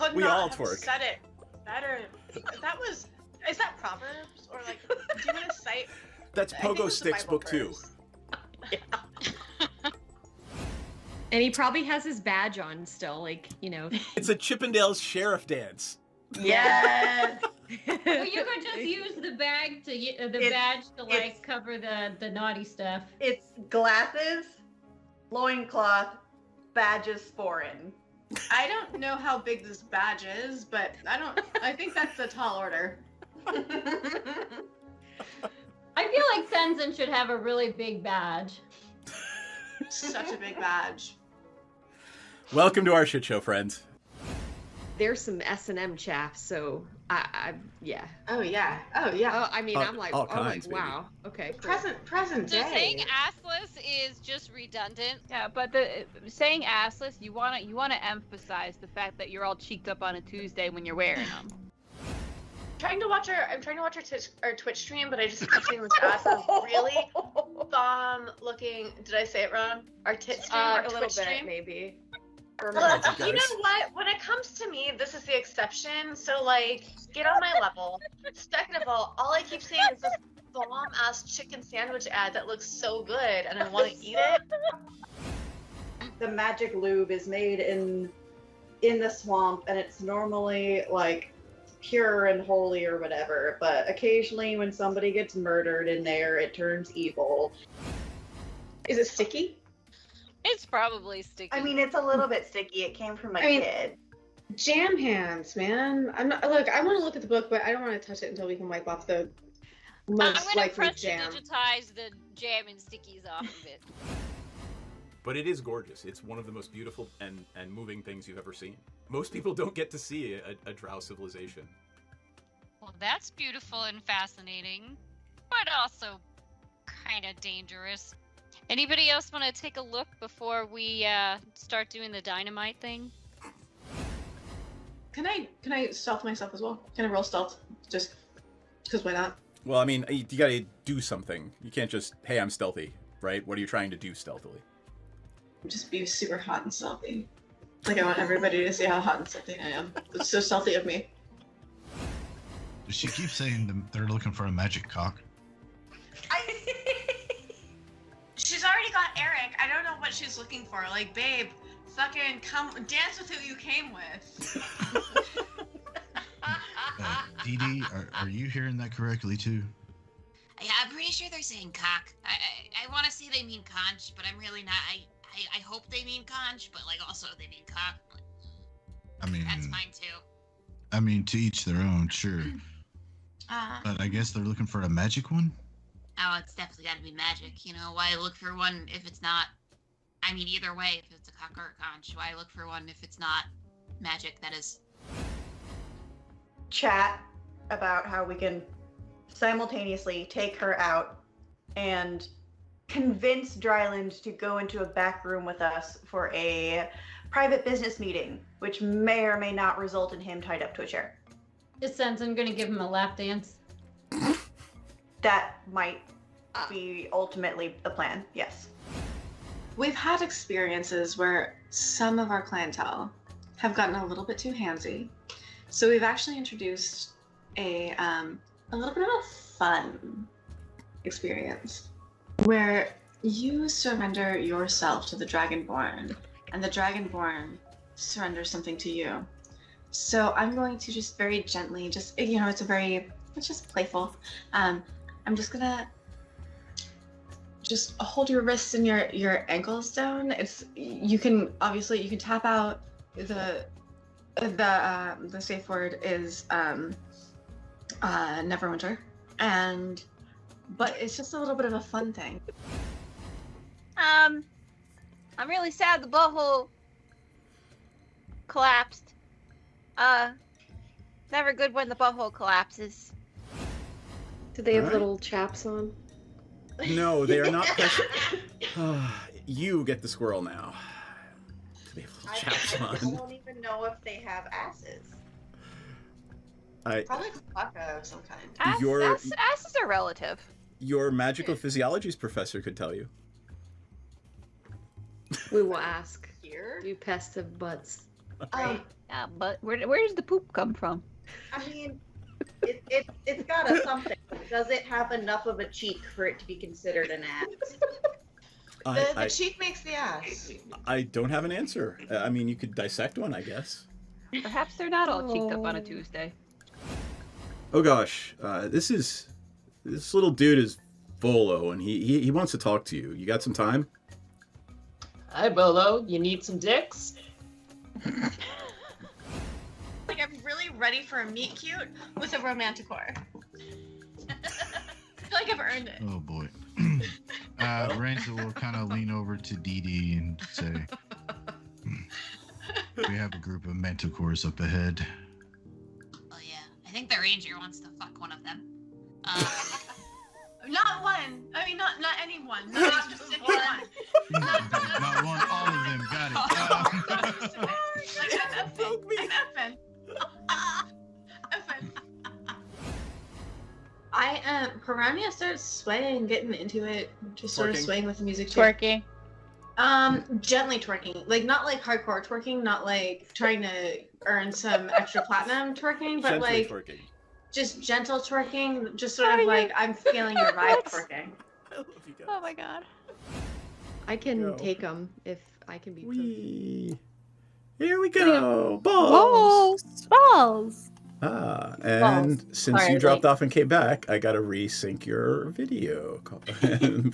could We all not have twerk. said it better. Is that Proverbs? Or like, do you want to cite? That's I think Pogo it's a Sticks Bible book 2. verse. And he probably has his badge on still, like, you know. It's a Chippendales sheriff dance. Yes. Well, you could just use the badge to like cover the naughty stuff. It's glasses, loincloth, badges foreign. I don't know how big this badge is, but I think that's a tall order. I feel like Sensen should have a really big badge. Such a big badge. Welcome to our shit show, friends. There's some S&M chaff, so yeah. Oh yeah. Oh yeah. Oh, I mean, I'm like, all kinds, baby. wow. Okay, cool. Present So day. saying assless is just redundant. Yeah, but saying assless, you wanna emphasize the fact that you're all cheeked up on a Tuesday when you're wearing them. I'm trying to watch our Twitch stream, but I just kept seeing this ass of really bomb looking. Did I say it wrong? Our tit stream, our a little Twitch bit, stream. maybe. Well, Thank you, you know guys. what? When it comes to me, this is the exception. So, like, get on my level. Second of all I keep seeing is this bomb-ass chicken sandwich ad that looks so good, and I want to eat it. The magic lube is made in the swamp, and it's normally like pure and holy or whatever, but occasionally when somebody gets murdered in there, it turns evil. Is it sticky? It's probably sticky. I mean, it's a little bit sticky. It came from a I mean- kid. Jam hands, man. I'm not. Look, I want to look at the book, but I don't want to touch it until we can wipe off the I'm most gonna likely press to jam. digitize the jam and stickies off of it. But it is gorgeous. It's one of the most beautiful and moving things you've ever seen. Most people don't get to see a drow civilization. Well, that's beautiful and fascinating, but also kind of dangerous. Anybody else want to take a look before we start doing the dynamite thing? Can I stealth myself as well? Can I roll stealth? Just because why not? Well, I mean, you gotta do something. You can't just, hey, I'm stealthy, right? What are you trying to do stealthily? Just be super hot and stealthy. Like I want everybody to see how hot and stealthy I am. It's so stealthy of me. She keeps saying they're looking for a magic cock. She's already got Eric. I don't know what she's looking for. Like, babe, fucking come dance with who you came with. Dee Dee, are you hearing that correctly too? Yeah, I'm pretty sure they're saying cock. I want to say they mean conch, but I'm really not. I hope they mean conch, but like also they mean cock. I mean, That's fine too. I mean, to each their own, sure. But I guess they're looking for a magic one? Oh, it's definitely got to be magic. You know, why look for one if it's not? I mean, either way, if it's a cock or a conch, why look for one if it's not magic? That is. Chat about how we can simultaneously take her out and convince Dryland to go into a back room with us for a private business meeting, which may or may not result in him tied up to a chair. Is Sensen gonna give him a lap dance? That might be ultimately the plan, yes. We've had experiences where some of our clientele have gotten a little bit too handsy. So we've actually introduced a little bit of a fun experience where you surrender yourself to the Dragonborn and the Dragonborn surrenders something to you. So I'm going to just very gently, it's just playful. I'm just gonna just hold your wrists and your ankles down. You can tap out. The safe word is Neverwinter, but it's just a little bit of a fun thing. I'm really sad the butthole collapsed. Never good when the butthole collapses. Do they have Alright. little chaps on? No, they are not precious. You get the squirrel now. Do they have little chaps I on? don't even know if they have asses. Probably Klaka of some kind. Asses are relative. Your magical physiologies professor could tell you. We will ask. Here? You pest of butts. Yeah, but where does the poop come from? I mean, it's got a something. Does it have enough of a cheek for it to be considered an ass? The cheek makes the ass. I don't have an answer. I mean, you could dissect one, I guess. Perhaps they're not all cheeked up on a Tuesday. Oh gosh, this little dude is Volo, and he wants to talk to you. You got some time? Hi, Bolo. You need some dicks? Like, I'm really ready for a meet cute with a romanticore. I feel like I've earned it. Oh boy. Rachel will kind of lean over to Dee Dee and say, "We have a group of manticores up ahead." Oh yeah, I think the ranger wants to fuck one of them. Not one. I mean, not anyone. Not just one. Not one, all of them. Got it. Piranha starts swaying, getting into it, just sort of swaying with the music too. Twerking. Gently twerking, like not like hardcore twerking, not like trying to earn some extra platinum twerking, but Gently like twerking. just gentle twerking, just sort of like I'm feeling your vibe twerking. I love you guys. Oh my god. I can Go. take them if I can be. Whee. Here we go. Balls. Balls. And since Sorry, you dropped off and came back, I gotta resync your video.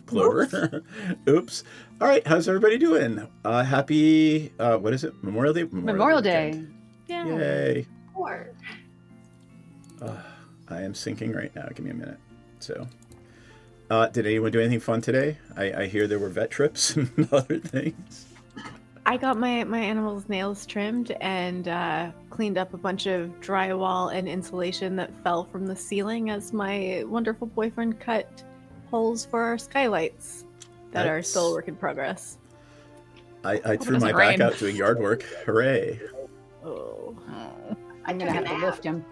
Clover. Oops. All right, how's everybody doing? Happy what is it? Memorial Day? Memorial Day. weekend. Yeah. Yay. Or I am syncing right now. Give me a minute. So did anyone do anything fun today? I hear there were vet trips and other things. I got my animal's nails trimmed and cleaned up a bunch of drywall and insulation that fell from the ceiling as my wonderful boyfriend cut holes for our skylights that are still a work in progress. I threw my back out doing yard work. Hooray. Oh. I'm gonna have to lift him.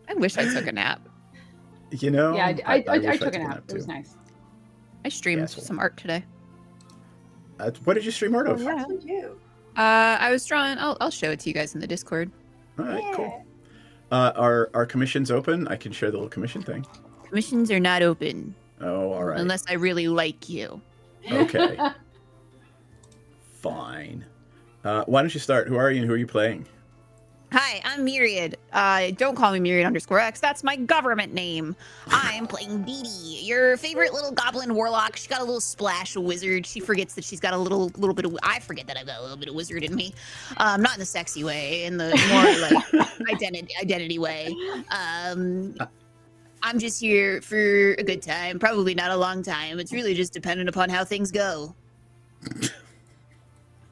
I wish I took a nap. You know? Yeah, I took a nap. Too. It was nice. I streamed some art today. What did you stream art of? Yeah. I was drawing. I'll show it to you guys in the Discord. All right, cool. Are commissions open? I can share the little commission thing. Commissions are not open. Oh, all right. Unless I really like you. Okay. Fine. Why don't you start? Who are you and who are you playing? Hi, I'm Myriad. Don't call me Myriad_X. That's my government name. I'm playing Dee Dee, your favorite little goblin warlock. She's got a little splash of wizard. She forgets that she's got a little bit of. I forget that I've got a little bit of wizard in me. Not in the sexy way, in the more like identity way. I'm just here for a good time. Probably not a long time. It's really just dependent upon how things go.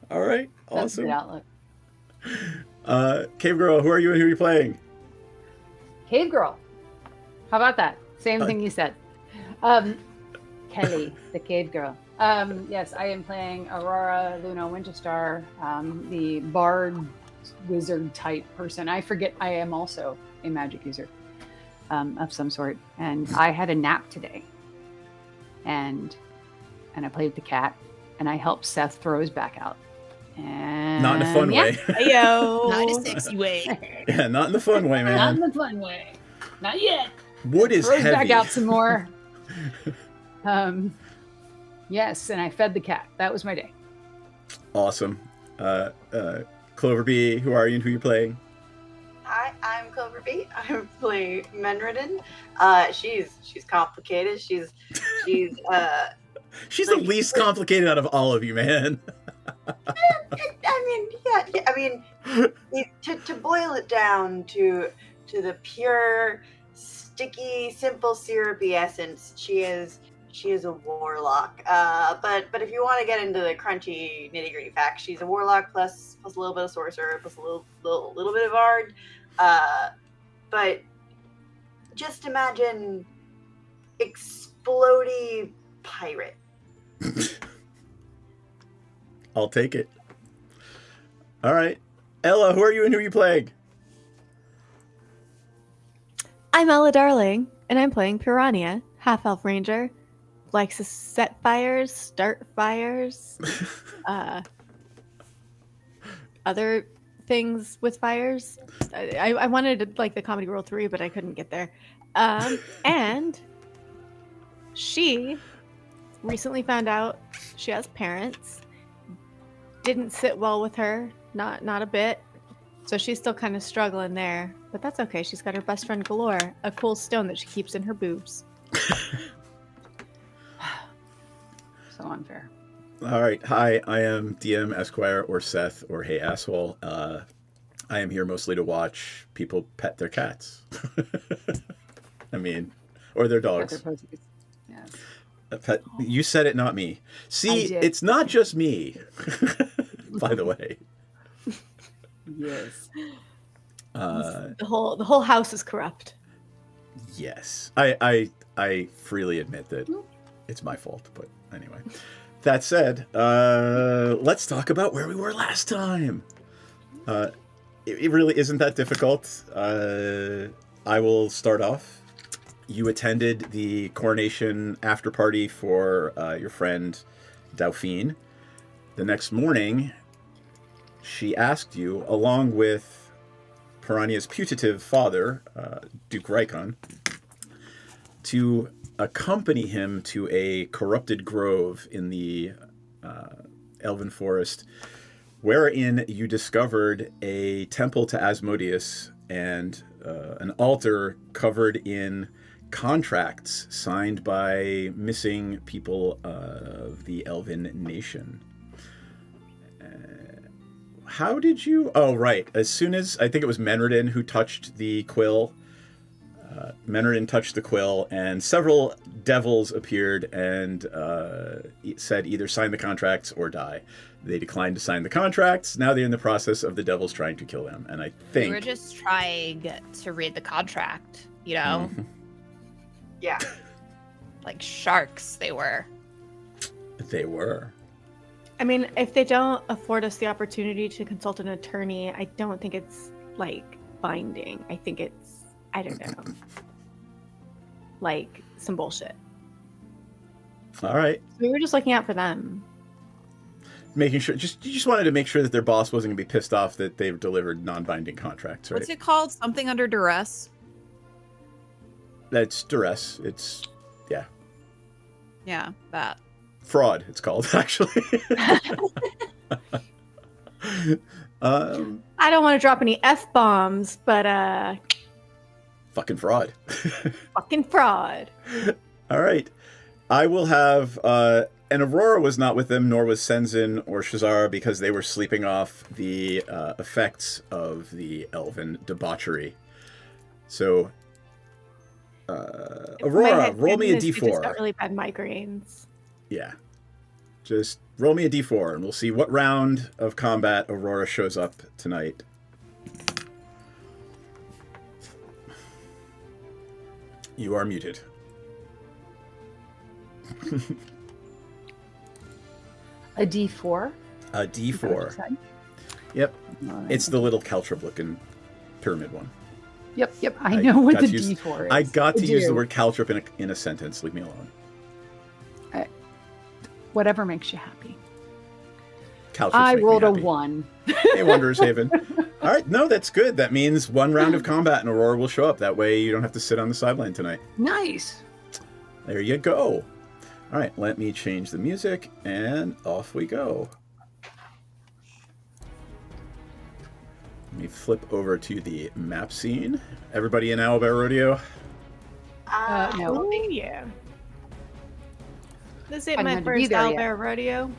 All right. That's a Awesome. good outlook. Cave Girl, who are you and who are you playing? Cave Girl. How about that? Same thing you said. Kelly, the Cave Girl. Yes, I am playing Aurora Luna Winterstar, the bard wizard type person. I forget I am also a magic user of some sort. And I had a nap today. And I played with the cat. And I helped Seth throw his back out. And Not in a fun way. Ayo. Not in a sexy way. Yeah, not in the fun way, man. Not in the fun way. Not yet. Wood is Throw his heavy. back out some more. Yes, and I fed the cat. That was my day. Awesome. Clover Bee, who are you and who are you playing? Hi, I'm Clover Bee. I'm playing Menridden. She's complicated. She's She's the least complicated out of all of you, man. I mean, to boil it down to the pure, sticky, simple, syrupy essence, she is a warlock. But if you want to get into the crunchy, nitty gritty facts, she's a warlock plus a little bit of sorcerer plus a little bit of bard. But just imagine explodey pirate. I'll take it. All right. Ella, who are you and who are you playing? I'm Ella Darling, and I'm playing Piranha, half-elf ranger. Likes to set fires, start fires. other things with fires. I wanted like the comedy roll 3, but I couldn't get there. And she recently found out she has parents. Didn't sit well with her, not a bit. So she's still kind of struggling there, but that's okay. She's got her best friend Galore, a cool stone that she keeps in her boobs. So unfair. All right. Hi, I am DM Esquire or Seth or Hey Asshole. I am here mostly to watch people pet their cats. I mean, or their dogs. Yes. You said it, not me. See, it's not just me. By the way. Yes. The whole house is corrupt. Yes. I freely admit that it's my fault, but anyway. That said, let's talk about where we were last time. It really isn't that difficult. I will start off. You attended the coronation after party for your friend Dauphine. The next morning, she asked you, along with Piranha's putative father, Duke Rykon, to accompany him to a corrupted grove in the Elven Forest, wherein you discovered a temple to Asmodeus and an altar covered in contracts signed by missing people of the Elven nation. How did you... Oh, right. As soon as... I think it was Menredin who touched the quill. Menredin touched the quill, and several devils appeared and said either sign the contracts or die. They declined to sign the contracts. Now they're in the process of the devils trying to kill them. And I think... We were just trying to read the contract, you know? Mhm. Yeah. Like sharks, they were. They were. I mean, if they don't afford us the opportunity to consult an attorney, I don't think it's, like, binding. I think it's, I don't know, like, some bullshit. All right. We were just looking out for them. Making sure, you just wanted to make sure that their boss wasn't going to be pissed off that they've delivered non-binding contracts, right? What's it called? Something under duress? That's duress. It's, yeah. Yeah, that. Fraud, it's called, actually. I don't want to drop any F-bombs, but, Fucking fraud. fucking fraud. All right. I will have, and Aurora was not with them, nor was Senzin or Shazara, because they were sleeping off the effects of the elven debauchery. So, Aurora, roll me a d4. We just got really bad migraines. Yeah. Just roll me a d4, and we'll see what round of combat Aurora shows up tonight. You are muted. A D4? A D4. Yep. It's the little Caltrip-looking pyramid one. Yep. I know what the got to use- D4 is. I got to use the do. word Caltrip in a sentence. Leave me alone. Whatever makes you happy. Caltrips I make me rolled a happy. 1. Hey, Wanderer's Haven. All right, no, that's good. That means one round of combat and Aurora will show up. That way you don't have to sit on the sideline tonight. Nice. There you go. All right, let me change the music, and off we go. Let me flip over to the map scene. Everybody in Owlbear Rodeo? No. Oh, yeah. This ain't I'm my not to be first there yet. Owlbear rodeo.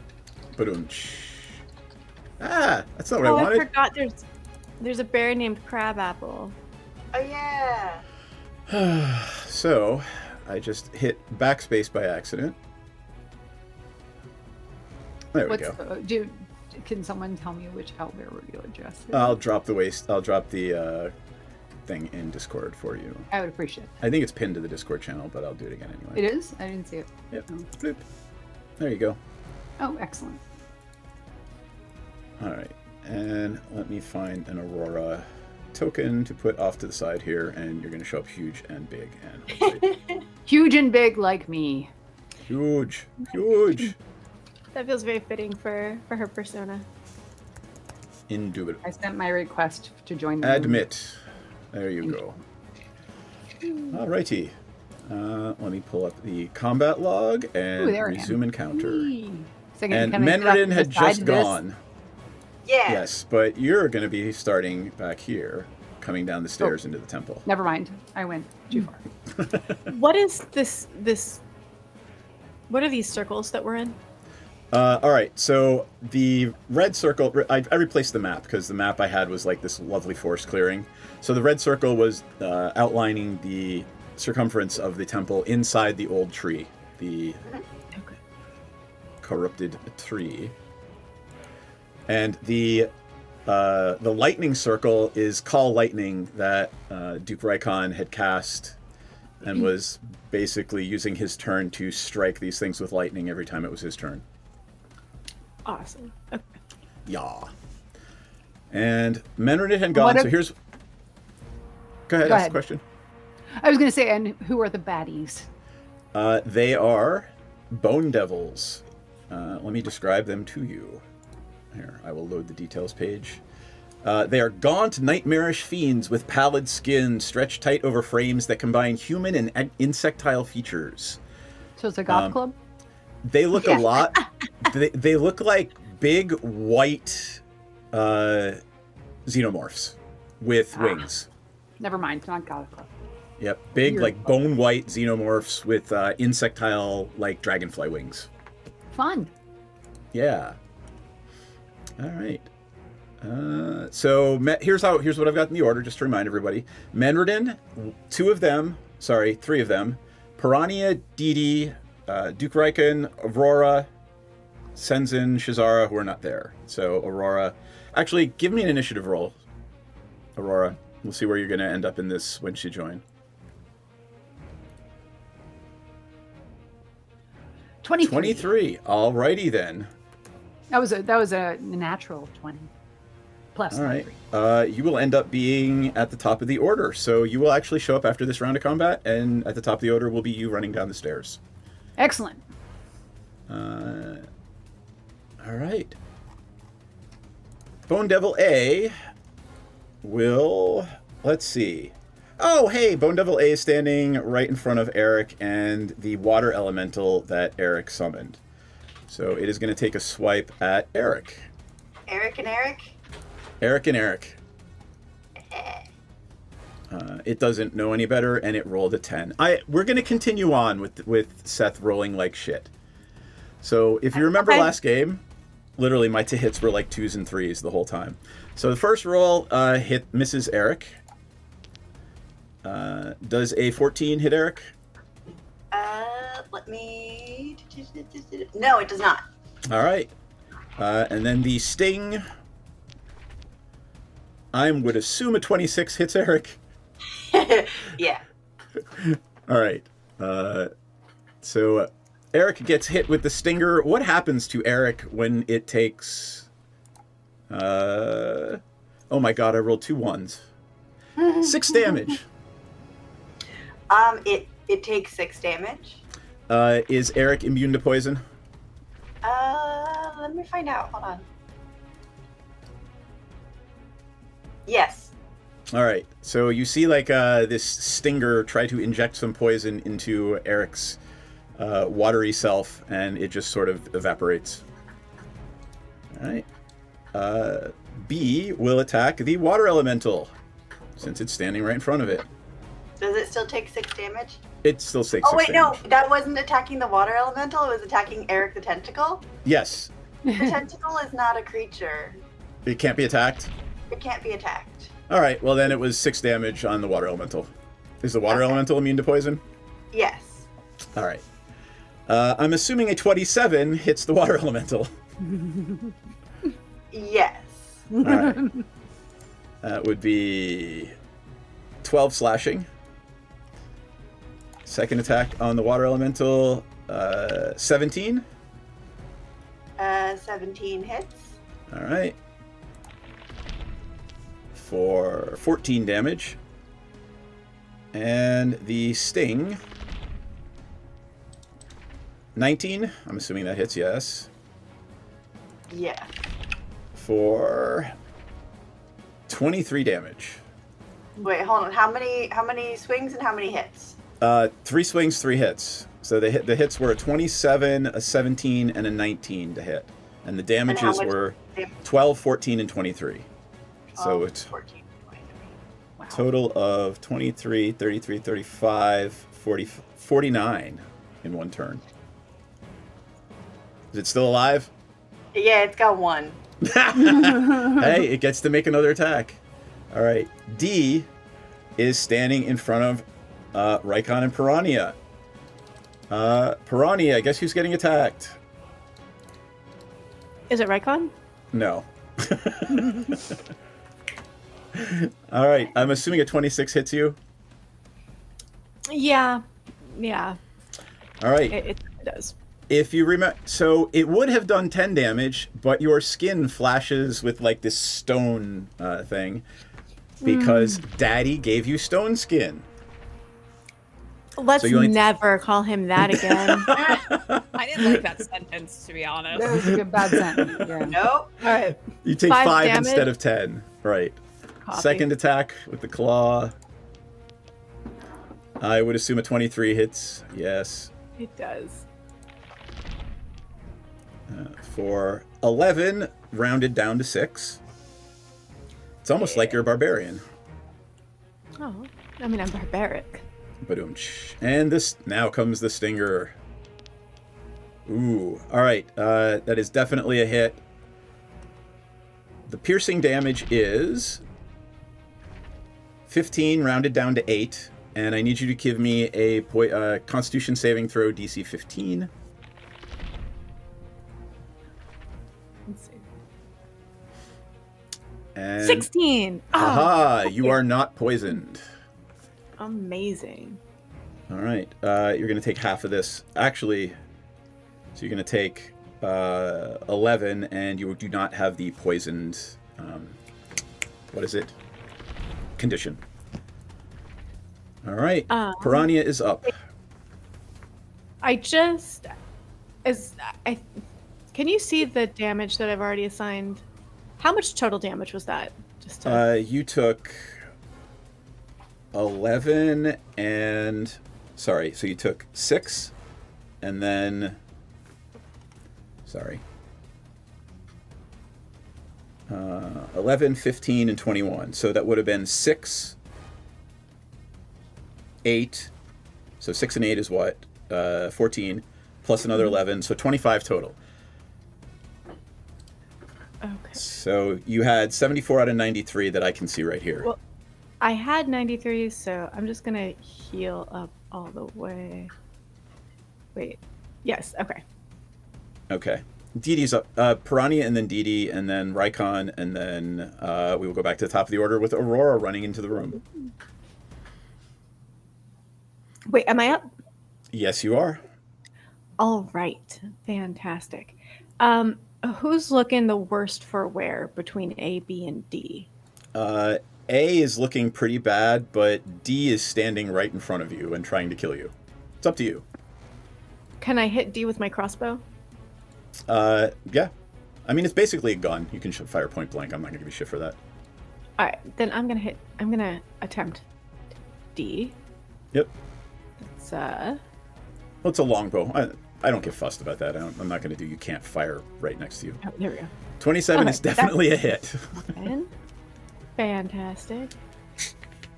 Ba-dum-tsh. Ah, that's not what I Oh, I wanted. forgot there's a bear named Crabapple. Oh yeah. So, I just hit backspace by accident. There we go. Can someone tell me which Owlbear Rodeo address is? I'll drop the thing in Discord for you. I would appreciate it. I think it's pinned to the Discord channel, but I'll do it again anyway. It is? I didn't see it. Yep. Oh. Bloop. There you go. Oh, excellent. All right, and let me find an Aurora token to put off to the side here, and you're going to show up huge and big and hopefully- Huge and big like me. huge. That feels very fitting for her persona. Indubitable. I sent my request to join the Admit. There you go. Alrighty. Let me pull up the combat log and resume encounter. And Menridin had just gone. Yeah. Yes, but you're going to be starting back here, coming down the stairs into the temple. Never mind. I went too far. What is this? What are these circles that we're in? All right, so the red circle, I replaced the map because the map I had was like this lovely forest clearing. So the red circle was outlining the circumference of the temple inside the old tree, the corrupted tree. And the lightning circle is Call Lightning that Duke Rykon had cast and was basically using his turn to strike these things with lightning every time it was his turn. Awesome. Okay. Yeah. And Menridin had gone, so here's... Go ahead, ask the question. I was going to say, and who are the baddies? They are Bone Devils. Let me describe them to you. Here, I will load the details page. They are gaunt, nightmarish fiends with pallid skin, stretched tight over frames that combine human and insectile features. So it's a goth club? They look a lot... They look like big, white xenomorphs with wings. Never mind, it's not goth club. Yep, big, like bone white xenomorphs with insectile, like dragonfly wings. Fun. Yeah. All right. So here's what I've got in the order, just to remind everybody. Menridin, three of them. Piranha, Didi, Duke Rykon, Aurora, Senzin, Shazara, who are not there. So Aurora, actually, give me an initiative roll, Aurora. We'll see where you're going to end up in this once you join. 23. Alrighty then. That was a natural 20. Plus. All right. You will end up being at the top of the order. So you will actually show up after this round of combat, and at the top of the order will be you running down the stairs. Excellent. All right. Bone Devil A will... Let's see. Oh, hey, Bone Devil A is standing right in front of Eric and the water elemental that Eric summoned. So it is going to take a swipe at Eric. Eric and Eric? Eric and Eric. It doesn't know any better, and it rolled a 10. We're going to continue on with Seth rolling like shit. So if you remember last game, literally my hits were like 2s and 3s the whole time. So the first roll misses Eric. Does a 14 hit Eric? Let me... No, it does not. All right. And then the sting, I would assume a 26 hits Eric. Yeah. All right. So Eric gets hit with the stinger. What happens to Eric when it takes... oh my god, I rolled 2 1s. 6 damage. It takes 6 damage. Is Eric immune to poison? Let me find out. Hold on. Yes. All right. So you see like this stinger try to inject some poison into Eric's watery self, and it just sort of evaporates. All right. B will attack the water elemental, since it's standing right in front of it. Does it still take 6 damage? It still takes 6 Oh, wait, damage. no. That wasn't attacking the water elemental. It was attacking Eric the Tentacle. Yes. The tentacle is not a creature. It can't be attacked? It can't be attacked. All right. Well, then it was 6 damage on the water elemental. Is the water elemental immune to poison? Yes. All right. I'm assuming a 27 hits the water elemental. Yes. All right. That would be 12 slashing. Second attack on the water elemental, 17. 17 hits. All right. For 14 damage. And the sting, 19. I'm assuming that hits, yes. Yeah. For 23 damage. Wait, hold on. How many swings and how many hits? 3 swings, 3 hits. So the hits were a 27, a 17, and a 19 to hit. And the damages were 12, 14, and 23. So it's 14, 23. Wow. total of 23, 33, 35, 40, 49 in one turn. Is it still alive? Yeah, it's got 1. Hey, it gets to make another attack. All right. D is standing in front of Rykon and Piranha. Piranha, guess who's getting attacked? Is it Rykon? No. All right. I'm assuming a 26 hits you. Yeah. All right. It does. If you remember, so it would have done 10 damage, but your skin flashes with like this stone thing because Daddy gave you stone skin. Let's never call him that again. I didn't like that sentence, to be honest. That was a good bad sentence. Yeah. Nope. All right. You take 5 5 damage. instead of 10. Right. Copy. Second attack with the claw. I would assume a 23 hits. Yes. It does. For 11, rounded down to 6. It's almost like you're a barbarian. Oh, I mean, I'm barbaric. Badoomch. And this now comes the stinger. Ooh. All right. That is definitely a hit. The piercing damage is 15, rounded down to 8. And I need you to give me a Constitution saving throw, DC 15. Let's see. And 16. Aha! You are not poisoned. Amazing. All right. You're going to take half of this. Actually, so you're going to take 11, and you do not have the poisoned, what is it? Condition. All right. Piranha is up. Can you see the damage that I've already assigned? How much total damage was that? Just to... You took 11 and... Sorry, so you took 6, and then... Sorry. 11, 15, and 21. So that would have been 6, 8. So 6 and 8 is what? 14, plus another 11. So 25 total. Okay. So you had 74 out of 93 that I can see right here. Well, I had 93, so I'm just gonna heal up all the way. Wait. Yes. Okay. Okay. Didi's up. Piranha and then Didi and then Rykon and then we will go back to the top of the order with Aurora running into the room. Wait, am I up? Yes, you are. All right. Fantastic. Who's looking the worst for wear between A, B, and D? A is looking pretty bad, but D is standing right in front of you and trying to kill you. It's up to you. Can I hit D with my crossbow? Yeah. I mean, it's basically a gun. You can fire point blank. I'm not gonna give you shit for that. All right, then I'm gonna attempt D. Yep. It's Well, it's a longbow. I don't get fussed about that. I'm not gonna do. You can't fire right next to you. Oh, there we go. 27 is definitely a hit. Fantastic.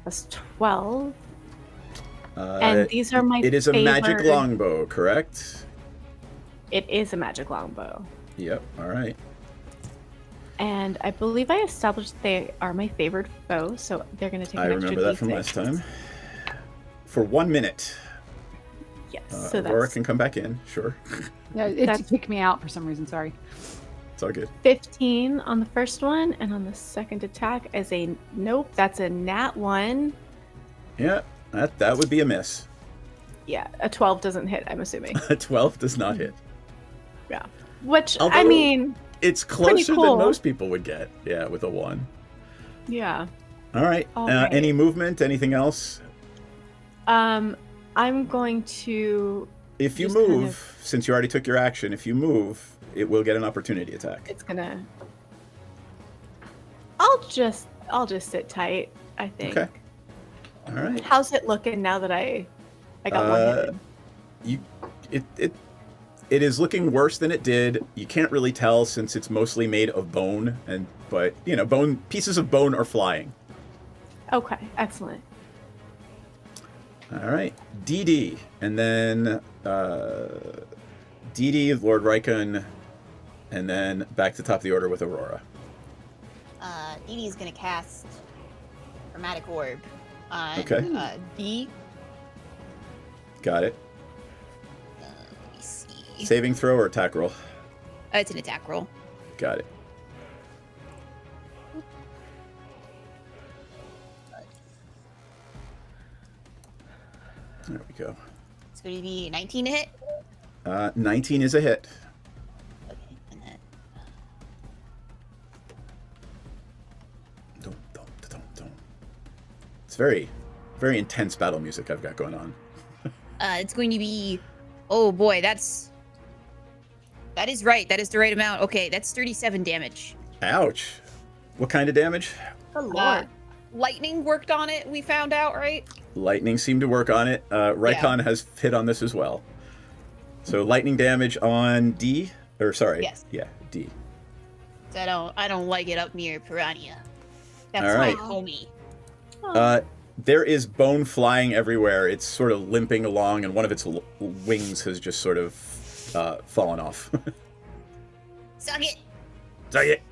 That's 12. And these are my It is a magic longbow, correct? It is a magic longbow. Yep. All right. And I believe I established they are my favored foe, so they're going to take an extra remember that D6. from last time. For 1 minute. Yes. So Aurora that's can come back in, sure. Yeah, it kicked me out for some reason. Sorry. It's all good. 15 on the first one, and on the second attack as a nope. That's a nat 1. Yeah, that would be a miss. Yeah, a 12 doesn't hit. I'm assuming. A 12 does not hit. Yeah. Which Although, I mean, it's closer cool. than most people would get. Yeah, with a 1. Yeah. All right. All right. Any movement? Anything else? I'm going to. If you just move, kind of- since you already took your action, if you move, it will get an opportunity attack. It's gonna. I'll just I'll just sit tight, I think. Okay. All right. How's it looking now that I got one hit? It is looking worse than it did. You can't really tell since it's mostly made of bone, but pieces of bone are flying. Okay, excellent. All right, DD, and then DD, Lord Rykon, and then back to top of the order with Aurora. DD's gonna cast Chromatic Orb on D. Got it. Let me see. Saving throw or attack roll? It's an attack roll. Got it. There we go. It's going to be 19 to hit. 19 is a hit. Okay, and then It's very, very intense battle music I've got going on. it's going to be. Oh boy, that is right. That is the right amount. Okay, that's 37 damage. Ouch. What kind of damage? Oh lord. Lightning worked on it. We found out, right? Lightning seemed to work on it. Rykon has hit on this as well. So lightning damage on D, or sorry, yes. Yeah, D. So I don't like it up near Piranha. That's All right. my homie. There is bone flying everywhere. It's sort of limping along, and one of its wings has just sort of fallen off. Suck it. Suck it.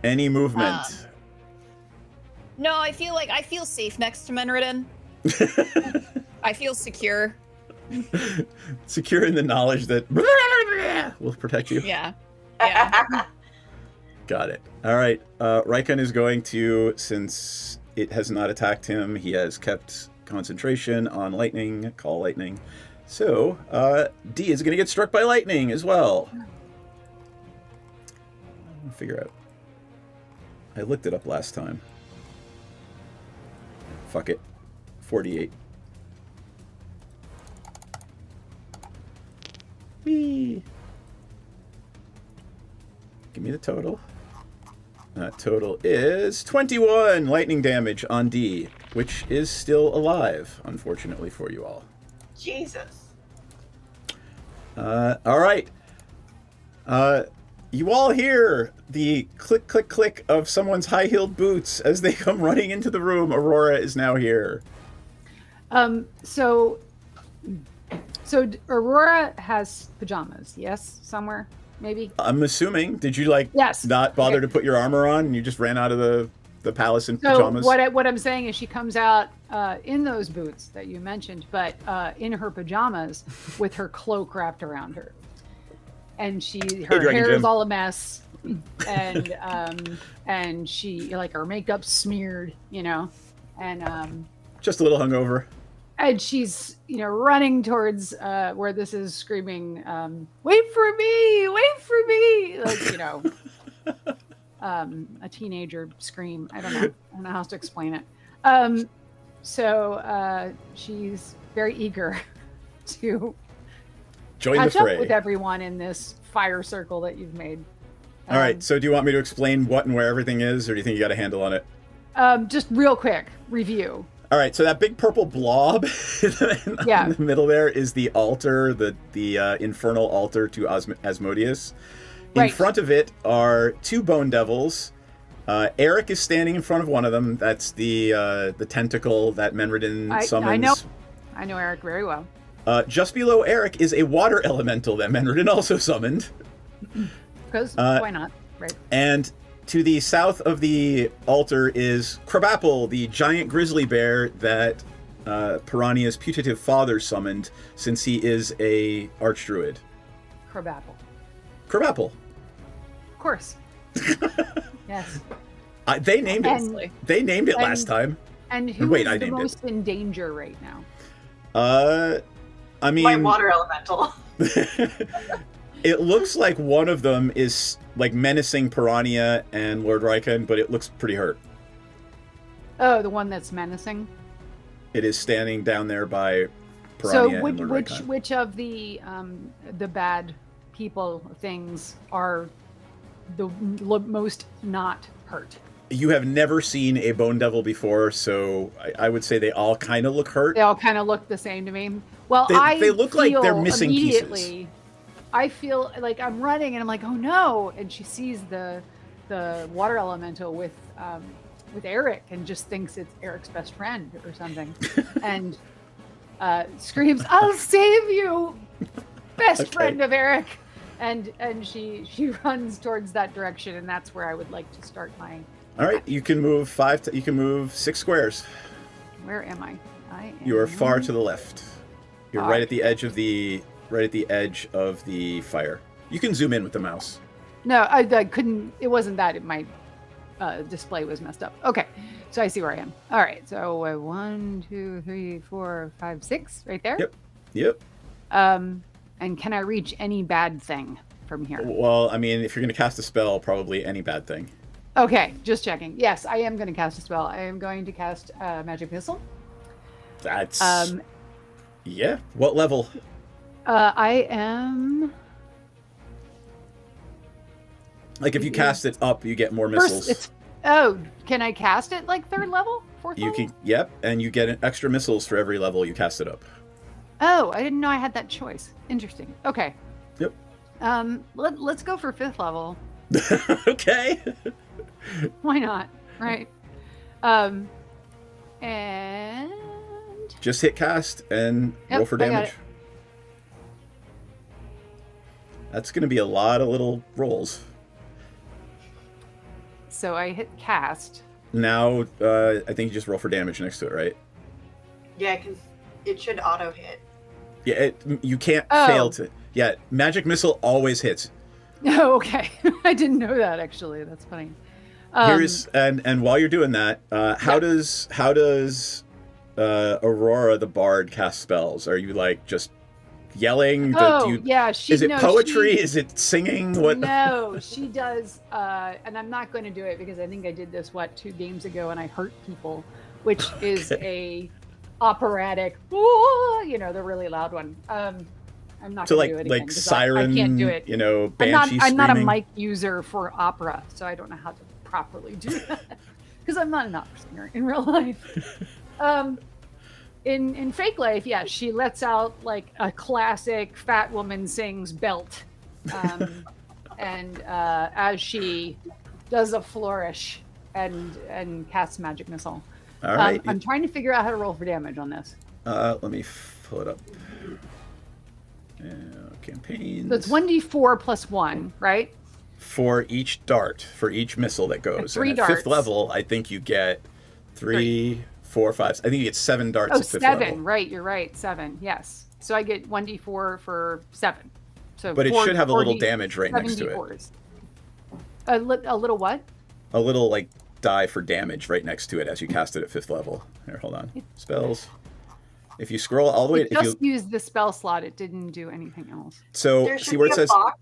Any movement? No, I feel safe next to Menridin. I feel secure. Secure in the knowledge that will protect you. Yeah. Got it. All right. Rykon is going to, since it has not attacked him, he has kept concentration on lightning, call lightning. So, D is going to get struck by lightning as well. I'll figure out. I looked it up last time. Fuck it. 48. Whee! Give me the total. Total is 21 lightning damage on D, which is still alive, unfortunately for you all. Jesus. All right. You all hear the click, click, click of someone's high-heeled boots as they come running into the room. Aurora is now here. So Aurora has pajamas, yes? Somewhere, maybe? I'm assuming. Did you, yes. not bother to put your armor on and you just ran out of the palace in So pajamas? what I'm saying is she comes out in those boots that you mentioned, but in her pajamas with her cloak wrapped around her. And her hair is all a mess. And she, her makeup's smeared, and just a little hungover. And she's, running towards where this is screaming, wait for me, a teenager scream. I don't know how to explain it. So she's very eager to join catch the fray up with everyone in this fire circle that you've made. All right, so do you want me to explain what and where everything is, or do you think you got a handle on it? Just real quick review. All right, so that big purple blob in the middle there is the altar, the infernal altar to Asmodeus. In front of it are two bone devils. Eric is standing in front of one of them. That's the tentacle that Menridin summons. I know Eric very well. Just below Eric is a water elemental that Menridin also summoned. Because why not, right? And to the south of the altar is Crabapple, the giant grizzly bear that Piranha's putative father summoned, since he is a archdruid. Crabapple. Crabapple. Of course. Yes. They named it. They named it last time. And who is the most in danger right now? I mean, my water elemental. It looks like one of them is menacing Piranha and Lord Rykon, but it looks pretty hurt. Oh, the one that's menacing? It is standing down there by Piranha and Lord Rykon. Which of the bad people things are the most not hurt? You have never seen a bone devil before, so I would say they all kind of look hurt. They all kind of look the same to me. Well, They look like they're missing immediately, I feel like I'm running and I'm like, oh no! And she sees the water elemental with Eric and just thinks it's Eric's best friend or something, and screams, "I'll save you, best friend of Eric!" And she runs towards that direction, and that's where I would like to start my. All right, you can move you can move 6 squares. Where am I? You are far to the left. You're All right right. at the edge of the fire. You can zoom in with the mouse. No, I couldn't. It wasn't that. My display was messed up. Okay, so I see where I am. All right, so 1, 2, 3, 4, 5, 6, right there. Yep. And can I reach any bad thing from here? Well, I mean, if you're going to cast a spell, probably any bad thing. Okay, just checking. Yes, I am going to cast a spell. I am going to cast Magic Missile. That's... yeah. What level? I am... Like, if you cast it up, you get more missiles. Can I cast it like 3rd level? 4th level? You can, yep, and you get extra missiles for every level you cast it up. Oh, I didn't know I had that choice. Interesting. Okay. Yep. Let's go for 5th level. Okay. Why not? Right. And just hit cast and roll for I got damage. it. That's going to be a lot of little rolls. So I hit cast. Now, I think you just roll for damage next to it, right? Yeah, because it should auto hit. Yeah, you can't fail to. Yeah, magic missile always hits. Oh, okay. I didn't know that actually. That's funny. Here's and while you're doing that, how does Aurora the Bard cast spells? Are you like just yelling? Yeah. Is it poetry? Is it singing? What? No, she does. And I'm not going to do it because I think I did this 2 games ago and I hurt people, which is a operatic. The really loud one. I'm not going to do it again. Like siren. I can't do it. Banshee I'm not a screaming. mic user for opera, so I don't know how to properly do that because I'm not an opera singer in real life. In fake life, yeah, she lets out like a classic fat woman sings belt, and as she does a flourish and casts magic missile. All right. I'm trying to figure out how to roll for damage on this. Let me pull it up. Campaigns. So it's 1d4 plus 1, right? For each dart, for each missile that goes. 3 and at darts. 5th level, I think you get 3, 4, 5. I think you get 7 darts at 5th 7, level. right? You're right. 7, yes. So I get 1d4 for 7. So But it should have a little damage right 7 next to it. D4s. A little what? A little like die for damage right next to it as you cast it at 5th level. Here, hold on. Spells. If you scroll all the way, It just used the spell slot. It didn't do anything else. So There see should where be it a says box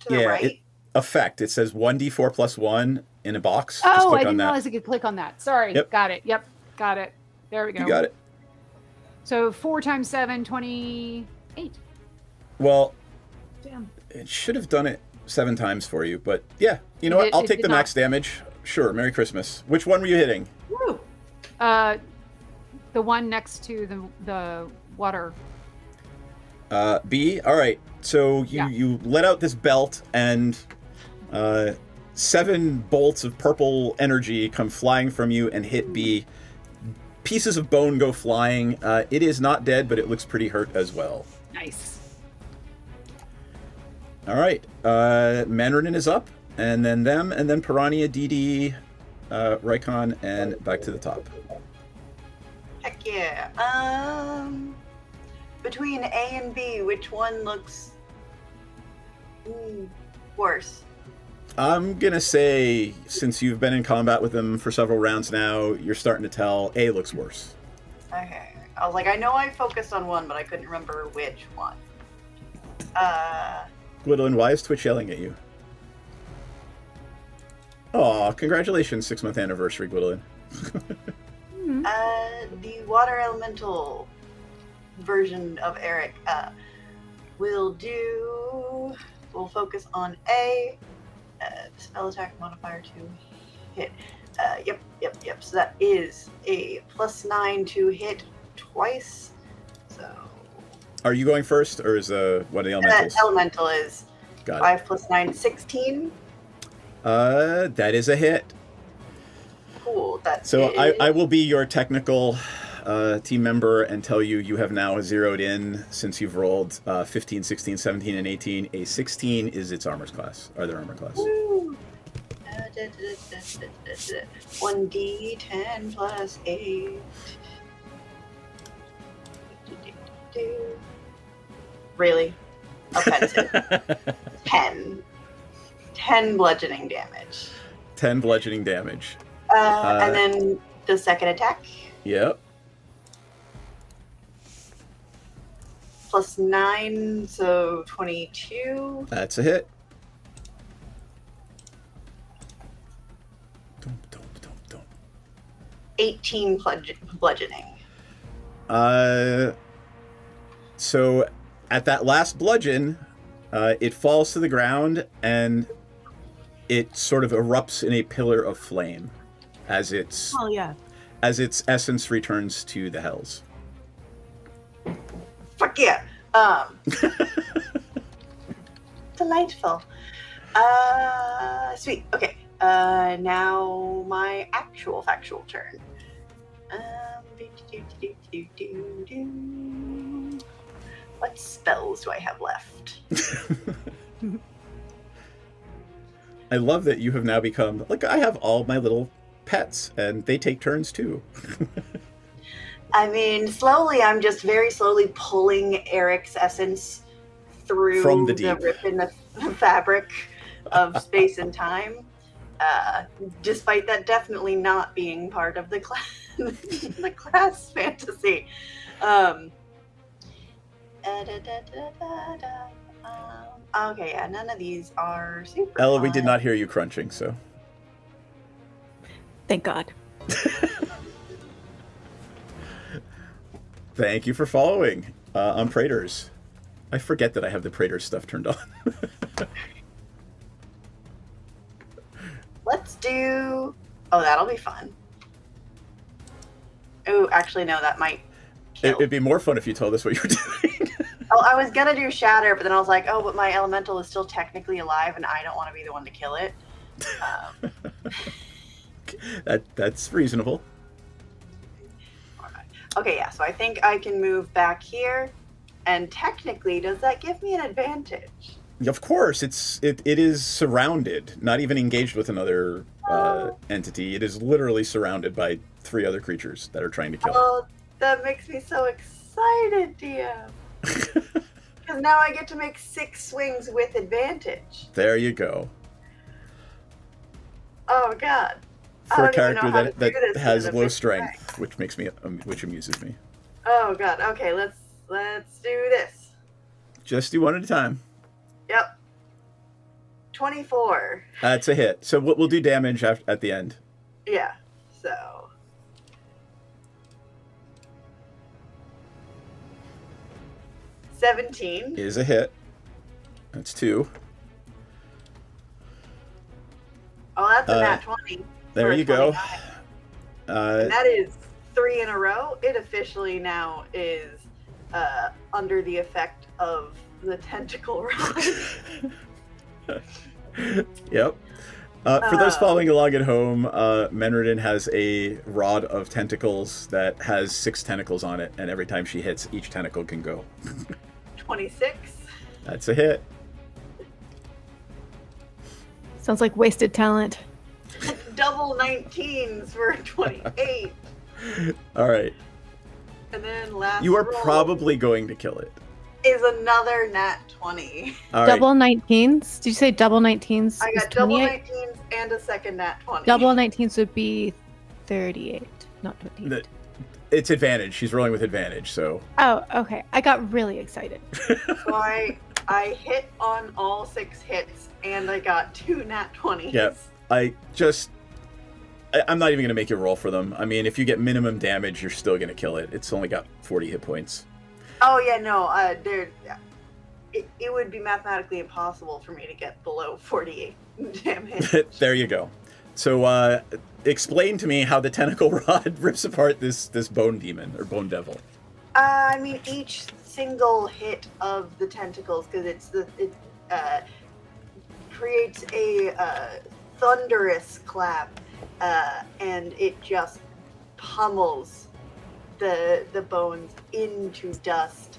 to the right. effect. It says 1d4 plus 1 in a box. Just Oh, click I on didn't that. realize I could click on that. Sorry. Yep. Got it. Yep. Got it. There we go. You got it. So 4 times 7, 28. Well, Damn. it should have done it 7 times for you, but yeah. You know what? I'll It take did the max damage. Sure. Merry Christmas. Which one were you hitting? Woo. The one next to the water. B. All right. So you let out this belt, and 7 bolts of purple energy come flying from you and hit B. Pieces of bone go flying. It is not dead, but it looks pretty hurt as well. Nice. All right. Mandarin is up, and then them, and then Piranha, DD, Rykon, and back to the top. Heck yeah. Between A and B, which one looks worse? I'm going to say, since you've been in combat with them for several rounds now, you're starting to tell A looks worse. Okay. I was like, I know I focused on one, but I couldn't remember which one. Gwendolyn, why is Twitch yelling at you? Aw, congratulations, 6-month anniversary, Gwendolyn. The water elemental version of Eric we'll focus on A. Spell attack modifier to hit. Yep. So that is a +9 to hit twice. So. Are you going first, or is what are the elementals? Elemental is Got 5 + 9, 16. That is a hit. Cool. I will be your technical team member and tell you have now zeroed in, since you've rolled 15, 16, 17, and 18. A 16 is its armor class, or their armor class. Woo. 1d10 plus 8. Really? Offensive. 10 bludgeoning damage. 10 bludgeoning damage. And then the second attack. Yep. +9, so 22. That's a hit. 18 bludgeoning. So at that last bludgeon, it falls to the ground and it sort of erupts in a pillar of flame as its essence returns to the hells. Fuck yeah. Delightful. Sweet. Okay. Now my actual factual turn. What spells do I have left? I love that you have now become, like, I have all my little pets and they take turns too. I mean, slowly, I'm just very slowly pulling Eric's essence through From the the deep. rip in the fabric of space and time. Despite that definitely not being part of the class, the class fantasy. Okay, yeah, none of these are super Ella, we fun. did not hear you crunching, so. Thank God. Thank you for following on Praetors. I forget that I have the Praetors stuff turned on. Let's do... Oh, that'll be fun. Oh, actually, no, that might kill. It'd be more fun if you told us what you were doing. Oh, I was gonna do Shatter, but then I was like, oh, but my elemental is still technically alive, and I don't want to be the one to kill it. That's reasonable. Okay, yeah, so I think I can move back here, and technically, does that give me an advantage? Of course, it is surrounded, not even engaged with another entity. It is literally surrounded by 3 other creatures that are trying to kill it. Oh, that makes me so excited, DM. Because now I get to make 6 swings with advantage. There you go. Oh God. For I a don't even know character how to that do this has in a low 50 strength, which amuses me. Oh God. Okay, let's do this. Just do one at a time. Yep. 24. That's a hit. So we'll do damage at the end. Yeah. So. $17 is a hit. That's 2. Oh, that's a nat 20. There for you go. And that is 3 in a row. It officially now is under the effect of the tentacle rod. Yep. For those following along at home, Menredin has a rod of tentacles that has 6 tentacles on it, and every time she hits, each tentacle can go. 26. That's a hit. Sounds like wasted talent. Double 19s for 28. All right. And then last You are roll probably going to kill it. is another nat 20. All right. Double 19s? Did you say double 19s? I is got double 28? 19s and a second nat 20. Double 19s would be 38, not 28. It's advantage. She's rolling with advantage, so. Oh, okay. I got really excited. So I hit on all 6 hits and I got 2 nat 20s. Yeah. I'm not even going to make you roll for them. I mean, if you get minimum damage, you're still going to kill it. It's only got 40 hit points. Oh yeah, no, it would be mathematically impossible for me to get below 48 damage. There you go. So, explain to me how the tentacle rod rips apart this bone demon or bone devil. I mean, each single hit of the tentacles, because it creates a thunderous clap, and it just pummels the bones into dust,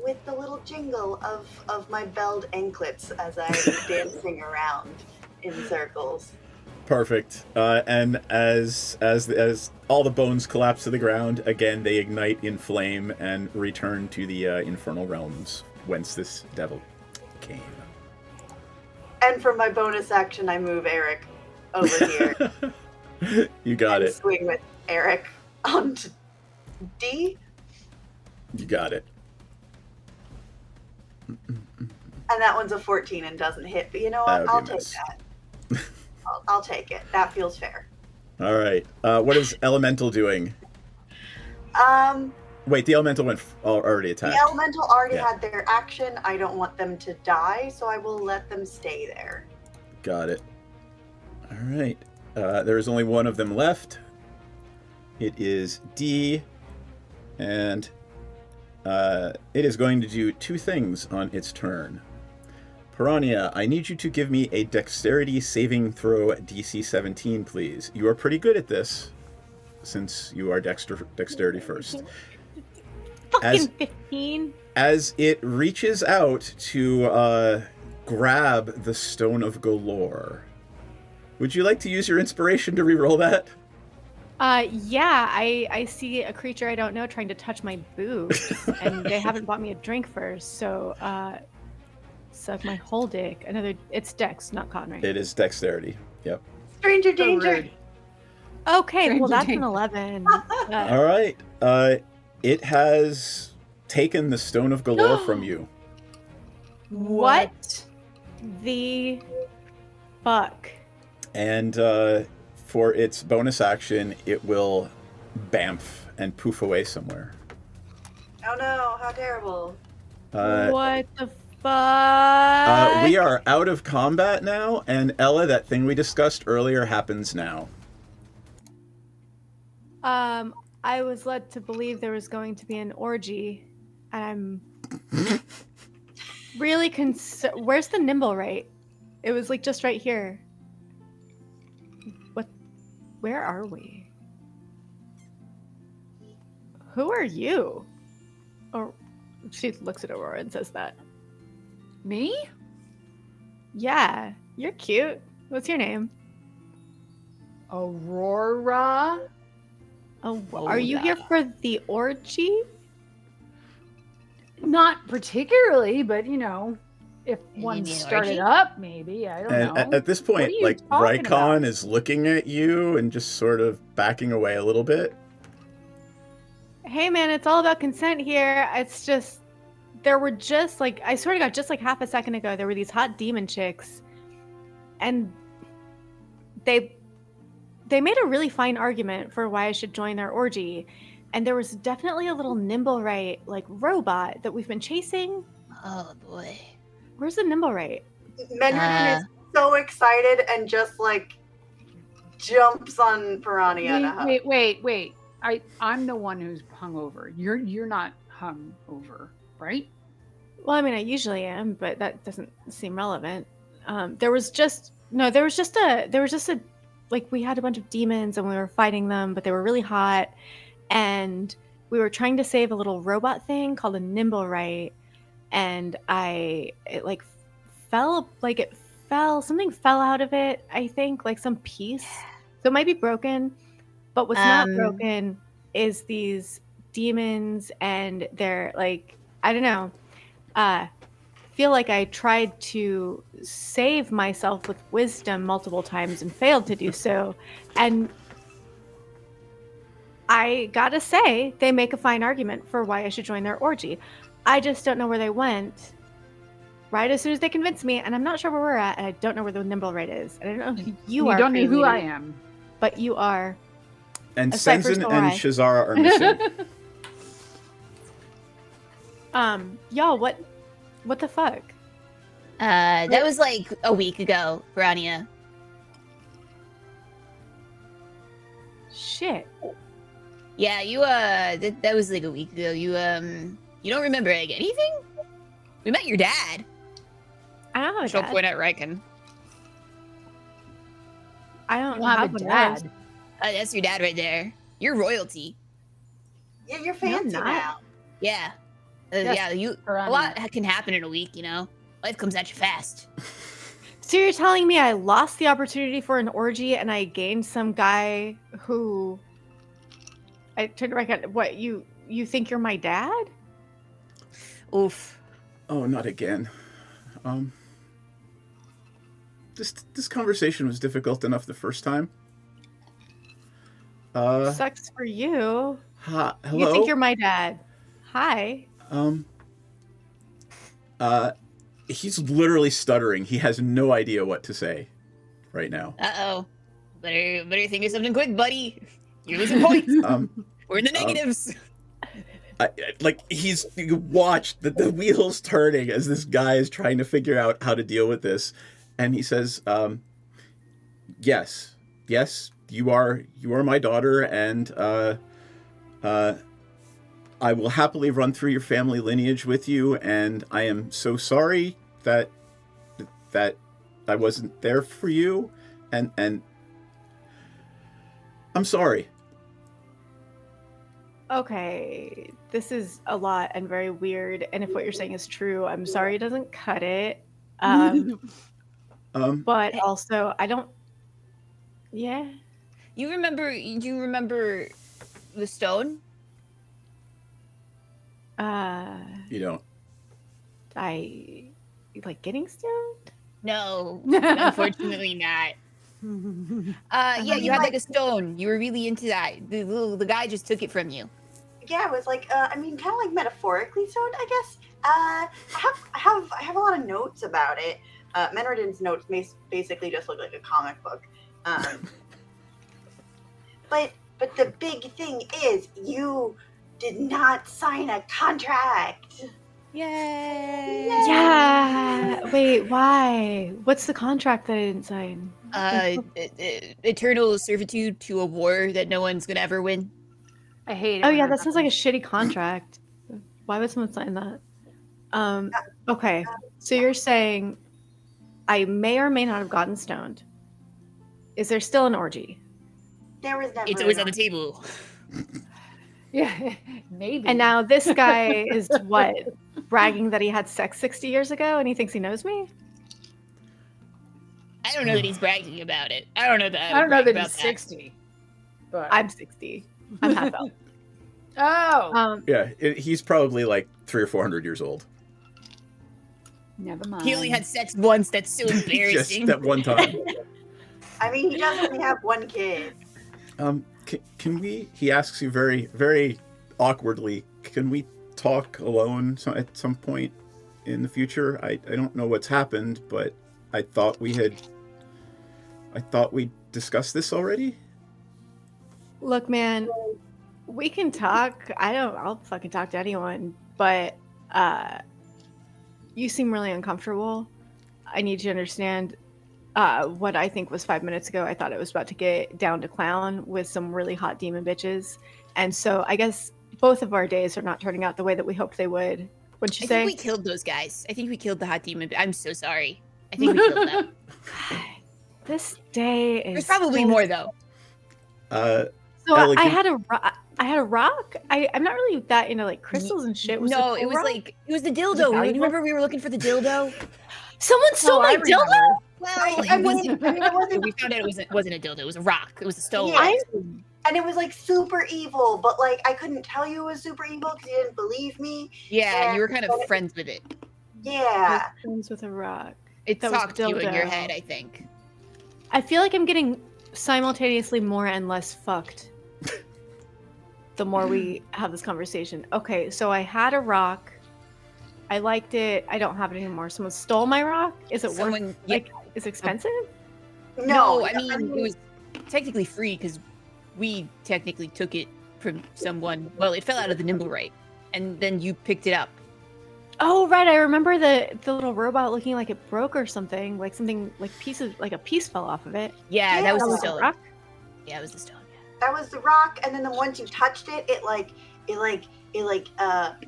with the little jingle of my belled anklets as I'm dancing around in circles. Perfect. And as all the bones collapse to the ground, again they ignite in flame and return to the infernal realms whence this devil came. And for my bonus action, I move Eric over here. You got it. Swing with Eric onto D. You got it. And that one's a 14 and doesn't hit. But you know what? I'll take that. I'll take it. That feels fair. All right. What is Elemental doing? Wait, the Elemental went already attacked. The Elemental already had their action. I don't want them to die, so I will let them stay there. Got it. All right. There is only one of them left. It is D, and it is going to do two things on its turn. Piranha, I need you to give me a dexterity saving throw DC 17, please. You are pretty good at this, since you are dexterity first. Fucking 15. As it reaches out to grab the Stone of Galore, would you like to use your inspiration to reroll that? Yeah, I see a creature I don't know trying to touch my boobs, and they haven't bought me a drink first, so suck my whole dick. It's Dex, not Con, right? It is dexterity. Yep. Stranger danger. Okay, Stranger well that's danger. an 11. All right. It has taken the Stone of Galore from you. What the fuck? And for its bonus action, it will bamf and poof away somewhere. Oh no, how terrible. What the fuck? We are out of combat now, and Ella, that thing we discussed earlier happens now. I was led to believe there was going to be an orgy, and I'm really concerned. Where's the nimble right? It was like just right here. What? Where are we? Who are you? Or she looks at Aurora and says that. Me? Yeah, you're cute. What's your name? Aurora. Oh, are you here for the orgy? Not particularly, but you know, if one mean started orgy? up, maybe. I don't know. At this point, What are you like, talking Rykon about? is looking at you and just sort of backing away a little bit. Hey man, it's all about consent here. It's just there were just like I swear to God, just like half a second ago, there were these hot demon chicks, and they made a really fine argument for why I should join their orgy, and there was definitely a little nimble right like robot that we've been chasing. Oh boy, where's the nimble right? Mendrian is so excited and just like jumps on Piranha. and a hug. Wait. I'm the one who's hungover. You're not hungover, right? Well, I mean, I usually am, but that doesn't seem relevant. There was just a like we had a bunch of demons and we were fighting them, but they were really hot, and we were trying to save a little robot thing called a nimble right, and it fell something fell out of it, I think, like some piece. So it might be broken, but what's not broken is these demons, and they're like, I don't know. Feel like I tried to save myself with wisdom multiple times and failed to do so. And I gotta say, they make a fine argument for why I should join their orgy. I just don't know where they went right as soon as they convinced me, and I'm not sure where we're at, and I don't know where the nimble right is. And I don't know who you are. You don't know who I Lady, am. but you are. And A Cypher's Senzen Soul and Eye. Shazara are missing. Y'all, what the fuck? that was like a week ago, Piranha. shit. Yeah, you that was like a week ago. You don't remember like anything? We met your dad. I don't have a She'll dad. point at Riken. I don't You have a one of dad. those. That's your dad right there. You're royalty. Yeah, you're No, I'm fancy not. now. Yeah. Yes, Yeah, you or a I'm lot not. can happen in a week, you know? Life comes at you fast. So you're telling me I lost the opportunity for an orgy and I gained some guy who I turned around. What you think you're my dad? Oof. Oh, not again. This conversation was difficult enough the first time. Sucks for you. Hello? You think you're my dad? Hi. He's literally stuttering. He has no idea what to say right now. Uh-oh. Better think of something quick, buddy. You're losing points. We're in the negatives. You watch the wheels turning as this guy is trying to figure out how to deal with this, and he says, yes, you are my daughter, and I will happily run through your family lineage with you, and I am so sorry that I wasn't there for you, and I'm sorry. Okay, this is a lot and very weird. And if what you're saying is true, I'm sorry it doesn't cut it. But also, I don't. Yeah. Do you remember the stone? You don't. I like getting stoned? No, unfortunately not. Yeah, you had like a stone. You were really into that. The guy just took it from you. Yeah, it was like, kind of like metaphorically stoned, I guess. I have a lot of notes about it. Menredin's notes basically just look like a comic book. But the big thing is, you did not sign a contract. Yay! Yeah. Wait, why? What's the contract that I didn't sign? Eternal servitude to a war that no one's gonna ever win. I hate it. Oh yeah, that sounds like a shitty contract. Why would someone sign that? Okay, so you're saying I may or may not have gotten stoned. Is there still an orgy? There was never. It's always on the table. Yeah, maybe. And now this guy is what? Bragging that he had sex 60 years ago and he thinks he knows me? I don't know that he's bragging about it. I don't know that. I don't know that he's 60. But I'm 60. I'm half elf. Oh. Yeah, he's probably like 300 or 400 years old. Never mind. He only had sex once. That's so embarrassing. Just that one time. I mean, he does only have one kid. Can we? He asks you very, very awkwardly. Can we talk alone at some point in the future? I don't know what's happened, but I thought we discussed this already. Look, man, we can talk. I'll fucking talk to anyone, but you seem really uncomfortable. I need you to understand what I think was 5 minutes ago. I thought it was about to get down to clown with some really hot demon bitches. And so I guess both of our days are not turning out the way that we hoped they would. Wouldn't you say? I think we killed those guys. I think we killed the hot demon. I'm so sorry. I think we killed them. This day is. There's probably more though. So I had a rock. I'm not really that into like crystals and shit. No, it was the dildo. Remember we were looking for the dildo? Someone stole my dildo? Well, it wasn't. We found out it wasn't a dildo. It was a rock. It was a stone. Yeah. And it was like super evil, but like I couldn't tell you it was super evil because you didn't believe me. Yeah, and you were kind of friends with it. Yeah. Friends with a rock. It That talked to you in your dildo. head, I think. I feel like I'm getting simultaneously more and less fucked the more we have this conversation. Okay, so I had a rock. I liked it. I don't have it anymore. Someone stole my rock? Is it worth is it expensive? No, I mean it was technically free because we technically took it from someone. Well, it fell out of the nimble right, and then you picked it up. Oh right, I remember the little robot looking like it broke or something, like a piece fell off of it. Yeah, that was the stone. rock. Yeah, it was the stone. the rock, and then once you touched it, it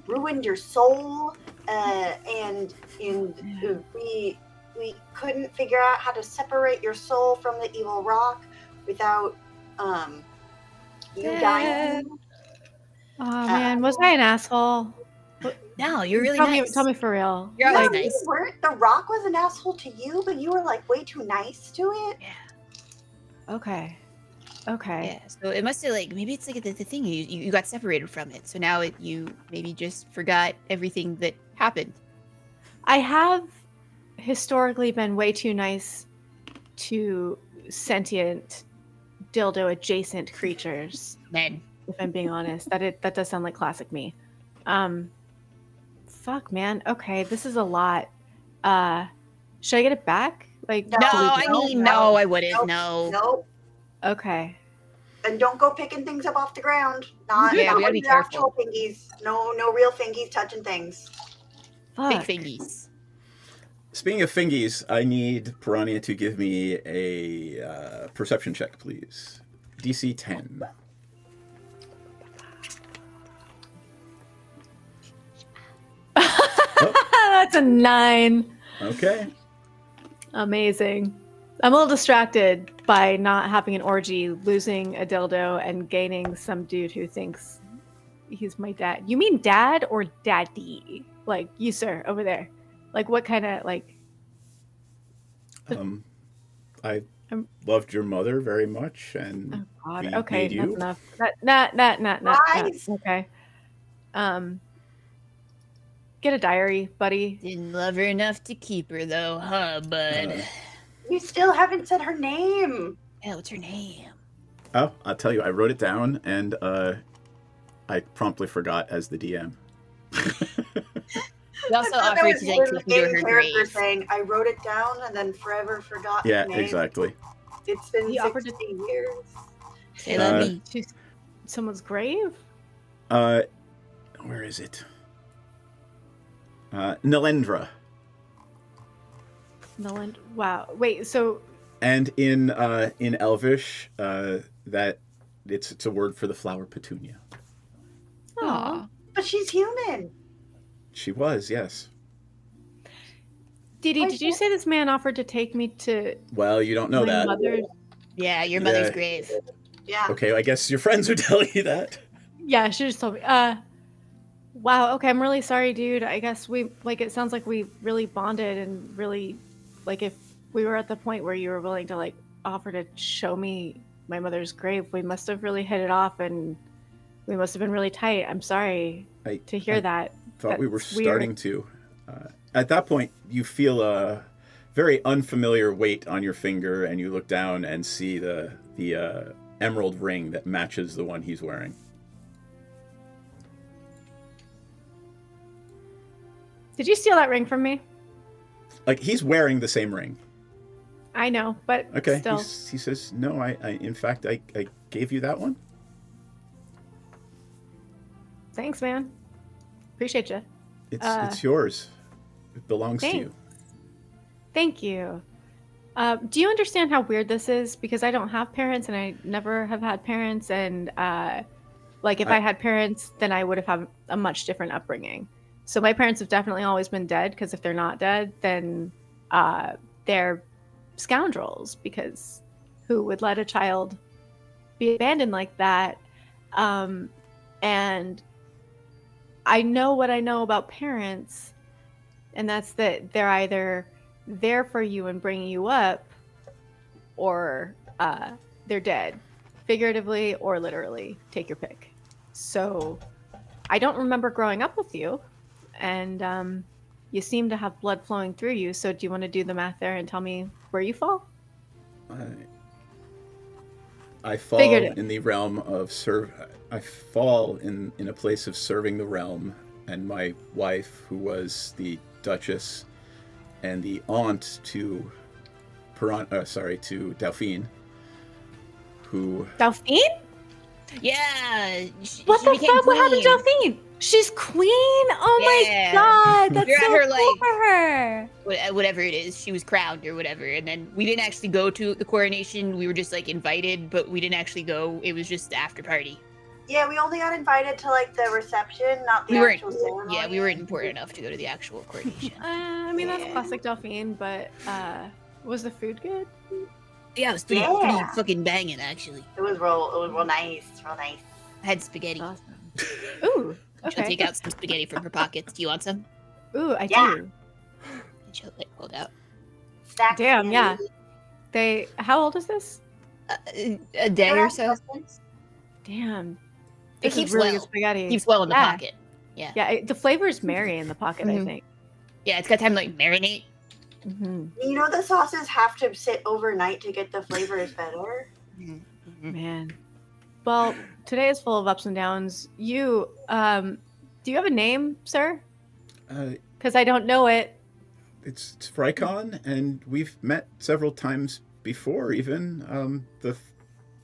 ruined your soul, and we couldn't figure out how to separate your soul from the evil rock without you dying. Oh man, was I an asshole? No, you're really tell nice. Tell me for real. You're always No, nice. you weren't. The rock was an asshole to you, but you were like way too nice to it. Yeah. Okay. Yeah. So it must have like maybe it's like the thing you got separated from it. So now you maybe just forgot everything that happened. I have historically been way too nice to sentient dildo adjacent creatures. Men. If I'm being honest, that does sound like classic me. Fuck, man. Okay, this is a lot. Should I get it back? Like, no, I wouldn't. Nope. Okay. And don't go picking things up off the ground. Not we gotta be with your actual fingies. No real fingies touching things. Fuck. Big fingies. Speaking of fingies, I need Piranha to give me a perception check, please. DC 10. That's a 9. Okay. Amazing. I'm a little distracted by not having an orgy, losing a dildo, and gaining some dude who thinks he's my dad. You mean dad or daddy? Like, you, sir, over there. Like, what kind of, like... I loved your mother very much, and oh God. we Okay, made you. that's enough. Not. Okay. Get a diary, buddy. Didn't love her enough to keep her, though, huh, bud? You still haven't said her name. Yeah, what's her name? Oh, I'll tell you, I wrote it down, and I promptly forgot as the DM. We also offered to like take you to her grave. Saying, I wrote it down and then forever forgot. Yeah, her name. Exactly. It's been He offered 60 years. They love me. To someone's grave? Where is it? Nalendra. Wow. Wait, so... And in Elvish, that it's a word for the flower petunia. Aw. But she's human. She was, yes. Didi, did you say this man offered to take me to... Well, you don't know that. Mother's... Yeah, your mother's grave. Yeah. Okay, I guess your friends are telling you that. Yeah, she just told me. Wow, okay, I'm really sorry, dude. I guess it sounds like we really bonded and really, like, if we were at the point where you were willing to, like, offer to show me my mother's grave, we must have really hit it off and we must have been really tight. I'm sorry to hear that. Thought we were starting to. At that point, you feel a very unfamiliar weight on your finger, and you look down and see the emerald ring that matches the one he's wearing. Did you steal that ring from me? Like, he's wearing the same ring. I know, but okay. Still. He says, no, I in fact, I gave you that one. Thanks, man. Appreciate you. It's yours. It belongs to you. Thank you. Do you understand how weird this is? Because I don't have parents, and I never have had parents, and if I had parents, then I would have had a much different upbringing. So my parents have definitely always been dead, because if they're not dead, then they're scoundrels, because who would let a child be abandoned like that? And I know what I know about parents, and that's that they're either there for you and bringing you up, or they're dead, figuratively or literally. Take your pick. So I don't remember growing up with you, and you seem to have blood flowing through you. So do you want to do the math there and tell me where you fall? I fall in the realm of I fall in a place of serving the realm, and my wife, who was the Duchess and the aunt to Dauphine, who... Dauphine? Yeah. What the fuck? What happened to Dauphine? She's queen. Oh Yeah. my god, that's You're at so her, cool like- for her. Whatever it is, she was crowned or whatever, and then we didn't actually go to the coronation. We were just like invited, but we didn't actually go. It was just the after party. Yeah, we only got invited to like the reception, not the We weren't. actual ceremony. Yeah, we weren't important enough to go to the actual coronation. I mean, that's classic Delphine, but was the food good? Yeah, it was pretty fucking banging actually. It was real nice, real nice. I had spaghetti. Awesome. Ooh, okay. She'll take out some spaghetti from her pockets. Do you want some? Ooh, I do. She'll like hold out. Stack Damn, yeah. How old is this? A day or so. Damn. It This is keeps really well. good spaghetti. Keeps well in the Yeah. pocket. Yeah. Yeah, the flavor's merry in the pocket, I think. Yeah, it's got time to like marinate. Mm-hmm. You know the sauces have to sit overnight to get the flavors better. Man. Well, today is full of ups and downs. You, do you have a name, sir? Because I don't know it. It's Frykon, and we've met several times before. Even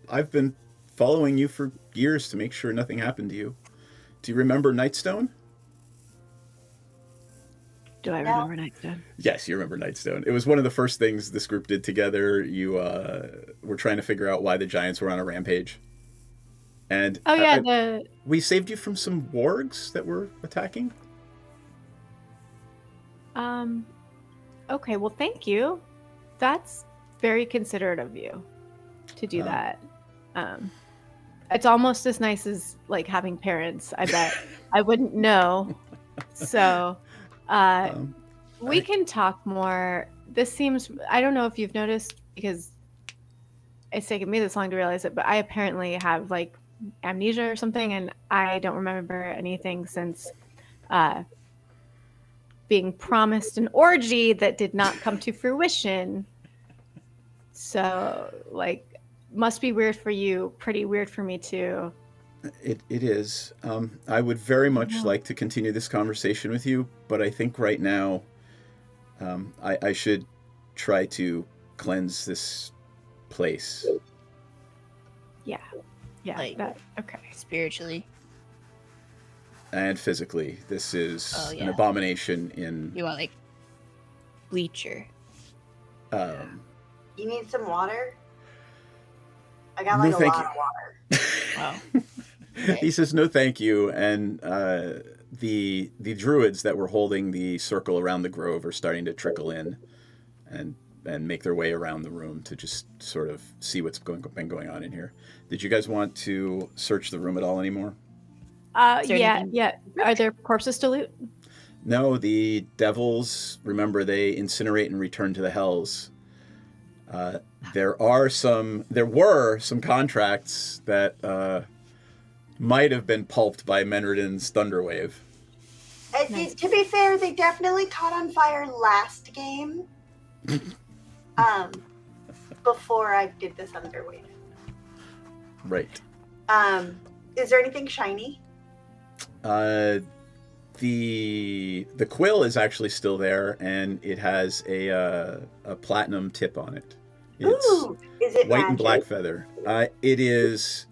I've been following you for years to make sure nothing happened to you. Do you remember Nightstone? Do I remember Nightstone? Yes, you remember Nightstone. It was one of the first things this group did together. You were trying to figure out why the giants were on a rampage. And we saved you from some wargs that were attacking. Okay, well, thank you. That's very considerate of you to do that. It's almost as nice as like having parents. I bet I wouldn't know. So, we can talk more. This seems, I don't know if you've noticed, because it's taken me this long to realize it, but I apparently have like amnesia or something, and I don't remember anything since being promised an orgy that did not come to fruition. So, like, must be weird for you, pretty weird for me too. It is. I would very much like to continue this conversation with you, but I think right now I should try to cleanse this place. Yeah. Like, okay. Spiritually. And physically. This is yeah. an abomination in... You want, like, bleacher. You need some water? I got like No, a thank lot you. of water. Wow. He says no thank you, and the druids that were holding the circle around the grove are starting to trickle in and make their way around the room to just sort of see what's been going on in here. Did you guys want to search the room at all anymore? Yeah. Are there corpses to loot? No, the devils, remember, they incinerate and return to the hells. There were some contracts that might have been pulped by Menriden's Thunderwave. To be fair, they definitely caught on fire last game. Before I did this Thunderwave. Right. Is there anything shiny? The quill is actually still there, and it has a platinum tip on it. Ooh, is it white magic? and black feather? It is.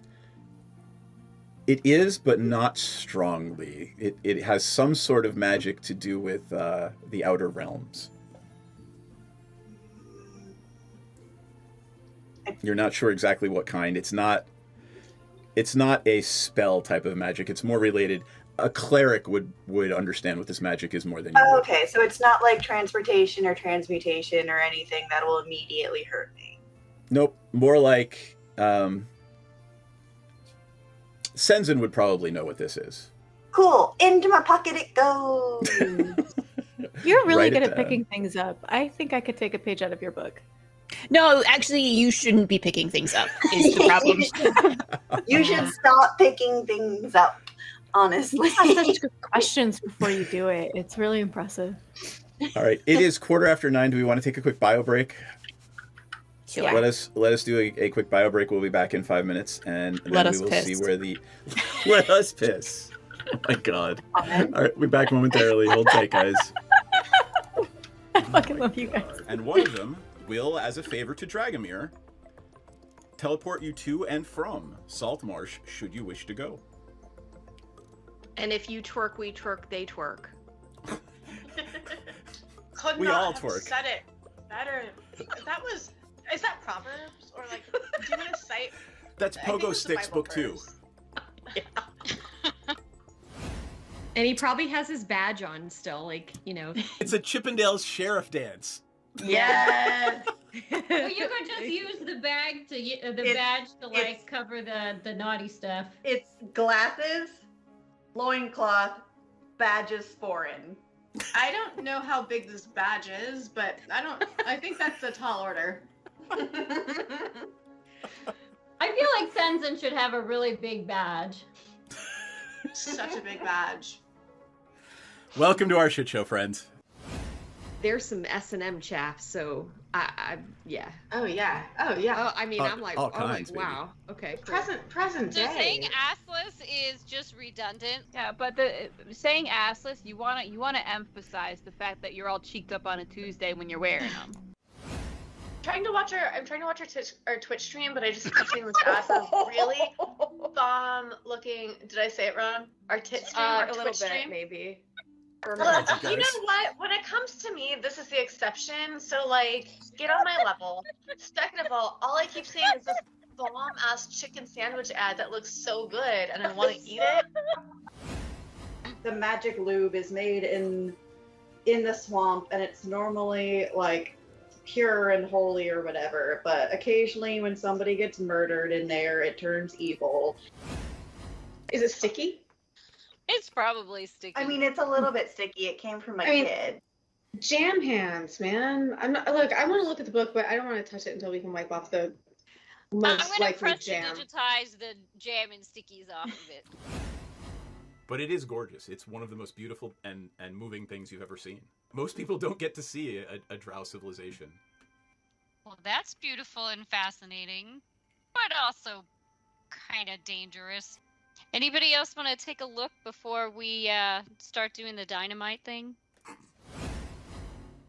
It is, but not strongly. It has some sort of magic to do with the outer realms. You're not sure exactly what kind. It's not a spell type of magic. It's more related. A cleric would understand what this magic is more than you. Oh, okay, so it's not like transportation or transmutation or anything that will immediately hurt me. Nope. More like Senzin would probably know what this is. Cool. Into my pocket it goes. You're really Write it good at down. picking things up. I think I could take a page out of your book. No, actually, you shouldn't be picking things up, is the problem. You should stop picking things up, honestly. You ask such good questions before you do it. It's really impressive. All right. It is 9:15. Do we want to take a quick bio break? Sure. Let us do a quick bio break. We'll be back in 5 minutes, and then Let we us will piss. see where the let us piss. Oh my god! All right, we're back momentarily. Hold tight, guys. I fucking love you guys. And one of them will, as a favor to Dragomir, teleport you to and from Saltmarsh should you wish to go. And if you twerk, we twerk, they twerk. Could We not all have twerk. said it better. That was. Is that Proverbs or like? Do you want to cite? That's I think Pogo it's the Sticks Bible book 2. verse. And he probably has his badge on still, like, you know. It's a Chippendales sheriff dance. Yes. Well, you could just use the bag to badge to like cover the naughty stuff. It's glasses, loincloth, badges foreign. I don't know how big this badge is, but I think that's a tall order. I feel like Tenzin should have a really big badge. Such a big badge. Welcome to our shit show, friends. There's some S&M chaff, so yeah. Oh yeah. Oh yeah. I mean, I'm like, all kinds, baby. wow. Okay. Cool. Present So day. saying assless is just redundant. Yeah, but the saying assless, you wanna emphasize the fact that you're all cheeked up on a Tuesday when you're wearing them. I'm trying to watch our Twitch stream, but I just kept seeing this ass of really bomb looking. Did I say it wrong? Our tit stream, our A little Twitch bit, stream. maybe. Well, you know what? When it comes to me, this is the exception. So, like, get on my level. Second of all I keep seeing is this bomb-ass chicken sandwich ad that looks so good, and I want to eat it. The magic lube is made in the swamp, and it's normally, like, pure and holy or whatever, but occasionally when somebody gets murdered in there, it turns evil. Is it sticky? It's probably sticky. I mean, it's a little bit sticky. It came from a kid. Jam hands, man. I'm not. Look, I want to look at the book, but I don't want to touch it until we can wipe off the most I'm gonna likely press jam. to digitize the jam and stickies off of it. But it is gorgeous. It's one of the most beautiful and moving things you've ever seen. Most people don't get to see a drow civilization. Well, that's beautiful and fascinating, but also kind of dangerous. Anybody else want to take a look before we start doing the dynamite thing?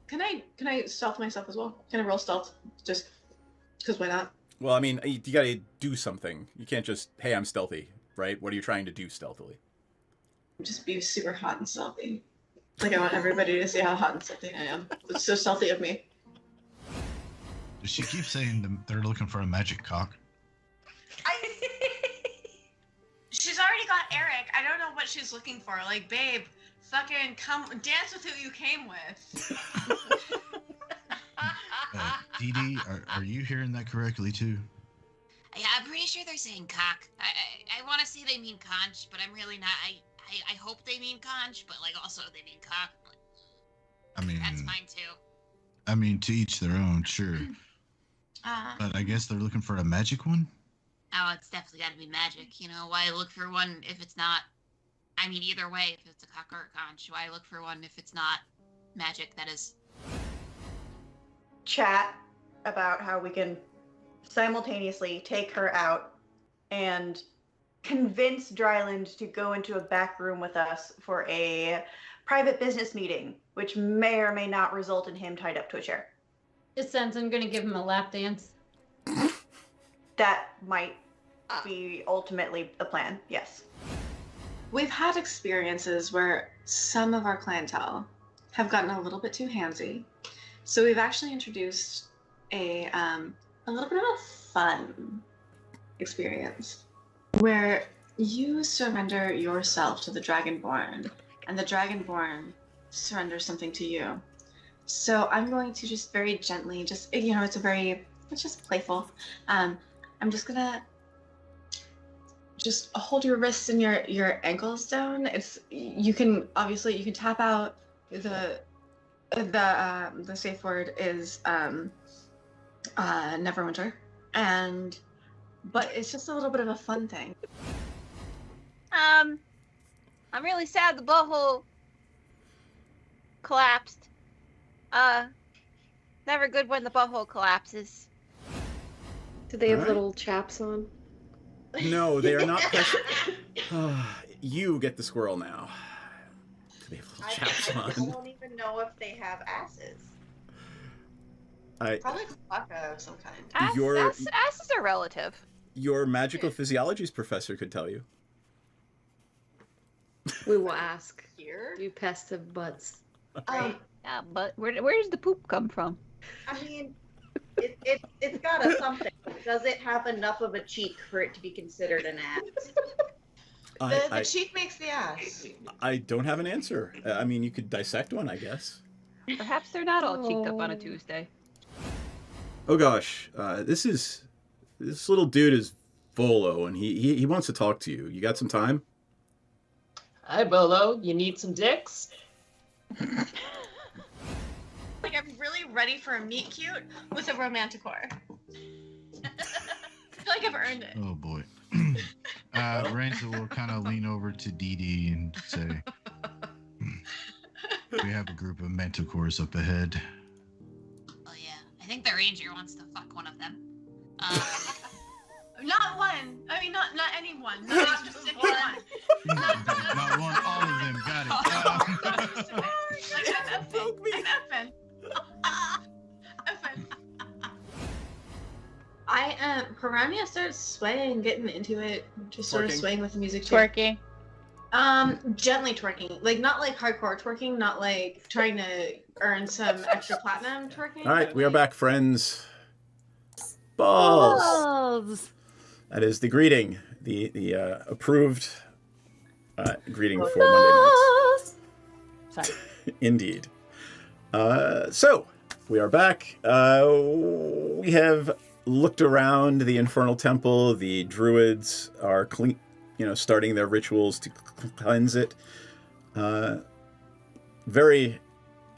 Can I stealth myself as well? Can I roll stealth? Just because why not? Well, I mean, you gotta do something. You can't just, hey, I'm stealthy, right? What are you trying to do stealthily? Just be super hot and stealthy. Like, I want everybody to see how hot and stealthy I am. It's so stealthy of me. Does she keep saying they're looking for a magic cock? She's already got Eric. I don't know what she's looking for. Like, babe, fucking come dance with who you came with. Dee Dee, are you hearing that correctly too? Yeah, I'm pretty sure they're saying cock. I want to say they mean conch, but I'm really not. I hope they mean conch, but like also they mean cock. I mean, that's fine too. I mean, to each their own, sure. But I guess they're looking for a magic one? Oh, it's definitely got to be magic. You know, why look for one if it's not... I mean, either way, if it's a cock or a conch, why look for one if it's not magic, that is. Chat about how we can simultaneously take her out and convince Dryland to go into a back room with us for a private business meeting, which may or may not result in him tied up to a chair. Just since I'm gonna give him a lap dance. That might be ultimately the plan, yes. We've had experiences where some of our clientele have gotten a little bit too handsy. So we've actually introduced a little bit of a fun experience where you surrender yourself to the Dragonborn and the Dragonborn surrenders something to you. So I'm going to just very gently, it's just playful. I'm just gonna just hold your wrists and your ankles down. You can tap out. The safe word is Neverwinter, but it's just a little bit of a fun thing. I'm really sad the butthole collapsed. Never good when the butthole collapses. Do they have Alright. little chaps on? No, they are not. You get the squirrel now. They have little chaps I on. don't even know if they have asses. Probably Klaka of some kind. Asses are relative. Your magical physiologies professor could tell you. We will ask. Here? You pest of butts. Yeah, but where does the poop come from? I mean, it's got a something. Does it have enough of a cheek for it to be considered an ass? The cheek makes the ass. I don't have an answer. I mean, you could dissect one, I guess. Perhaps they're not all cheeked up on a Tuesday. Oh gosh, this little dude is Volo, and he wants to talk to you. You got some time? Hi, Bolo. You need some dicks? Like, I'm really ready for a meet cute with a romanticore. I feel like I've earned it. Oh boy. Ranta will kind of lean over to Dee Dee and say, "We have a group of manticores up ahead." Oh yeah, I think the ranger wants to fuck one of them. Not one. I mean, not any one. Not a specific one. Not one, all of them. Got it. Like, I'm effing. Piranha starts swaying, getting into it, just sort of swaying with the music too. Twerking. Gently twerking, like not like hardcore twerking, not like trying to earn some extra platinum twerking. All right, we are back, friends. Balls. That is the greeting, the approved greeting for Monday nights. Sorry. Indeed. So we are back. We have looked around the Infernal Temple. The druids are clean, starting their rituals to cleanse it. Very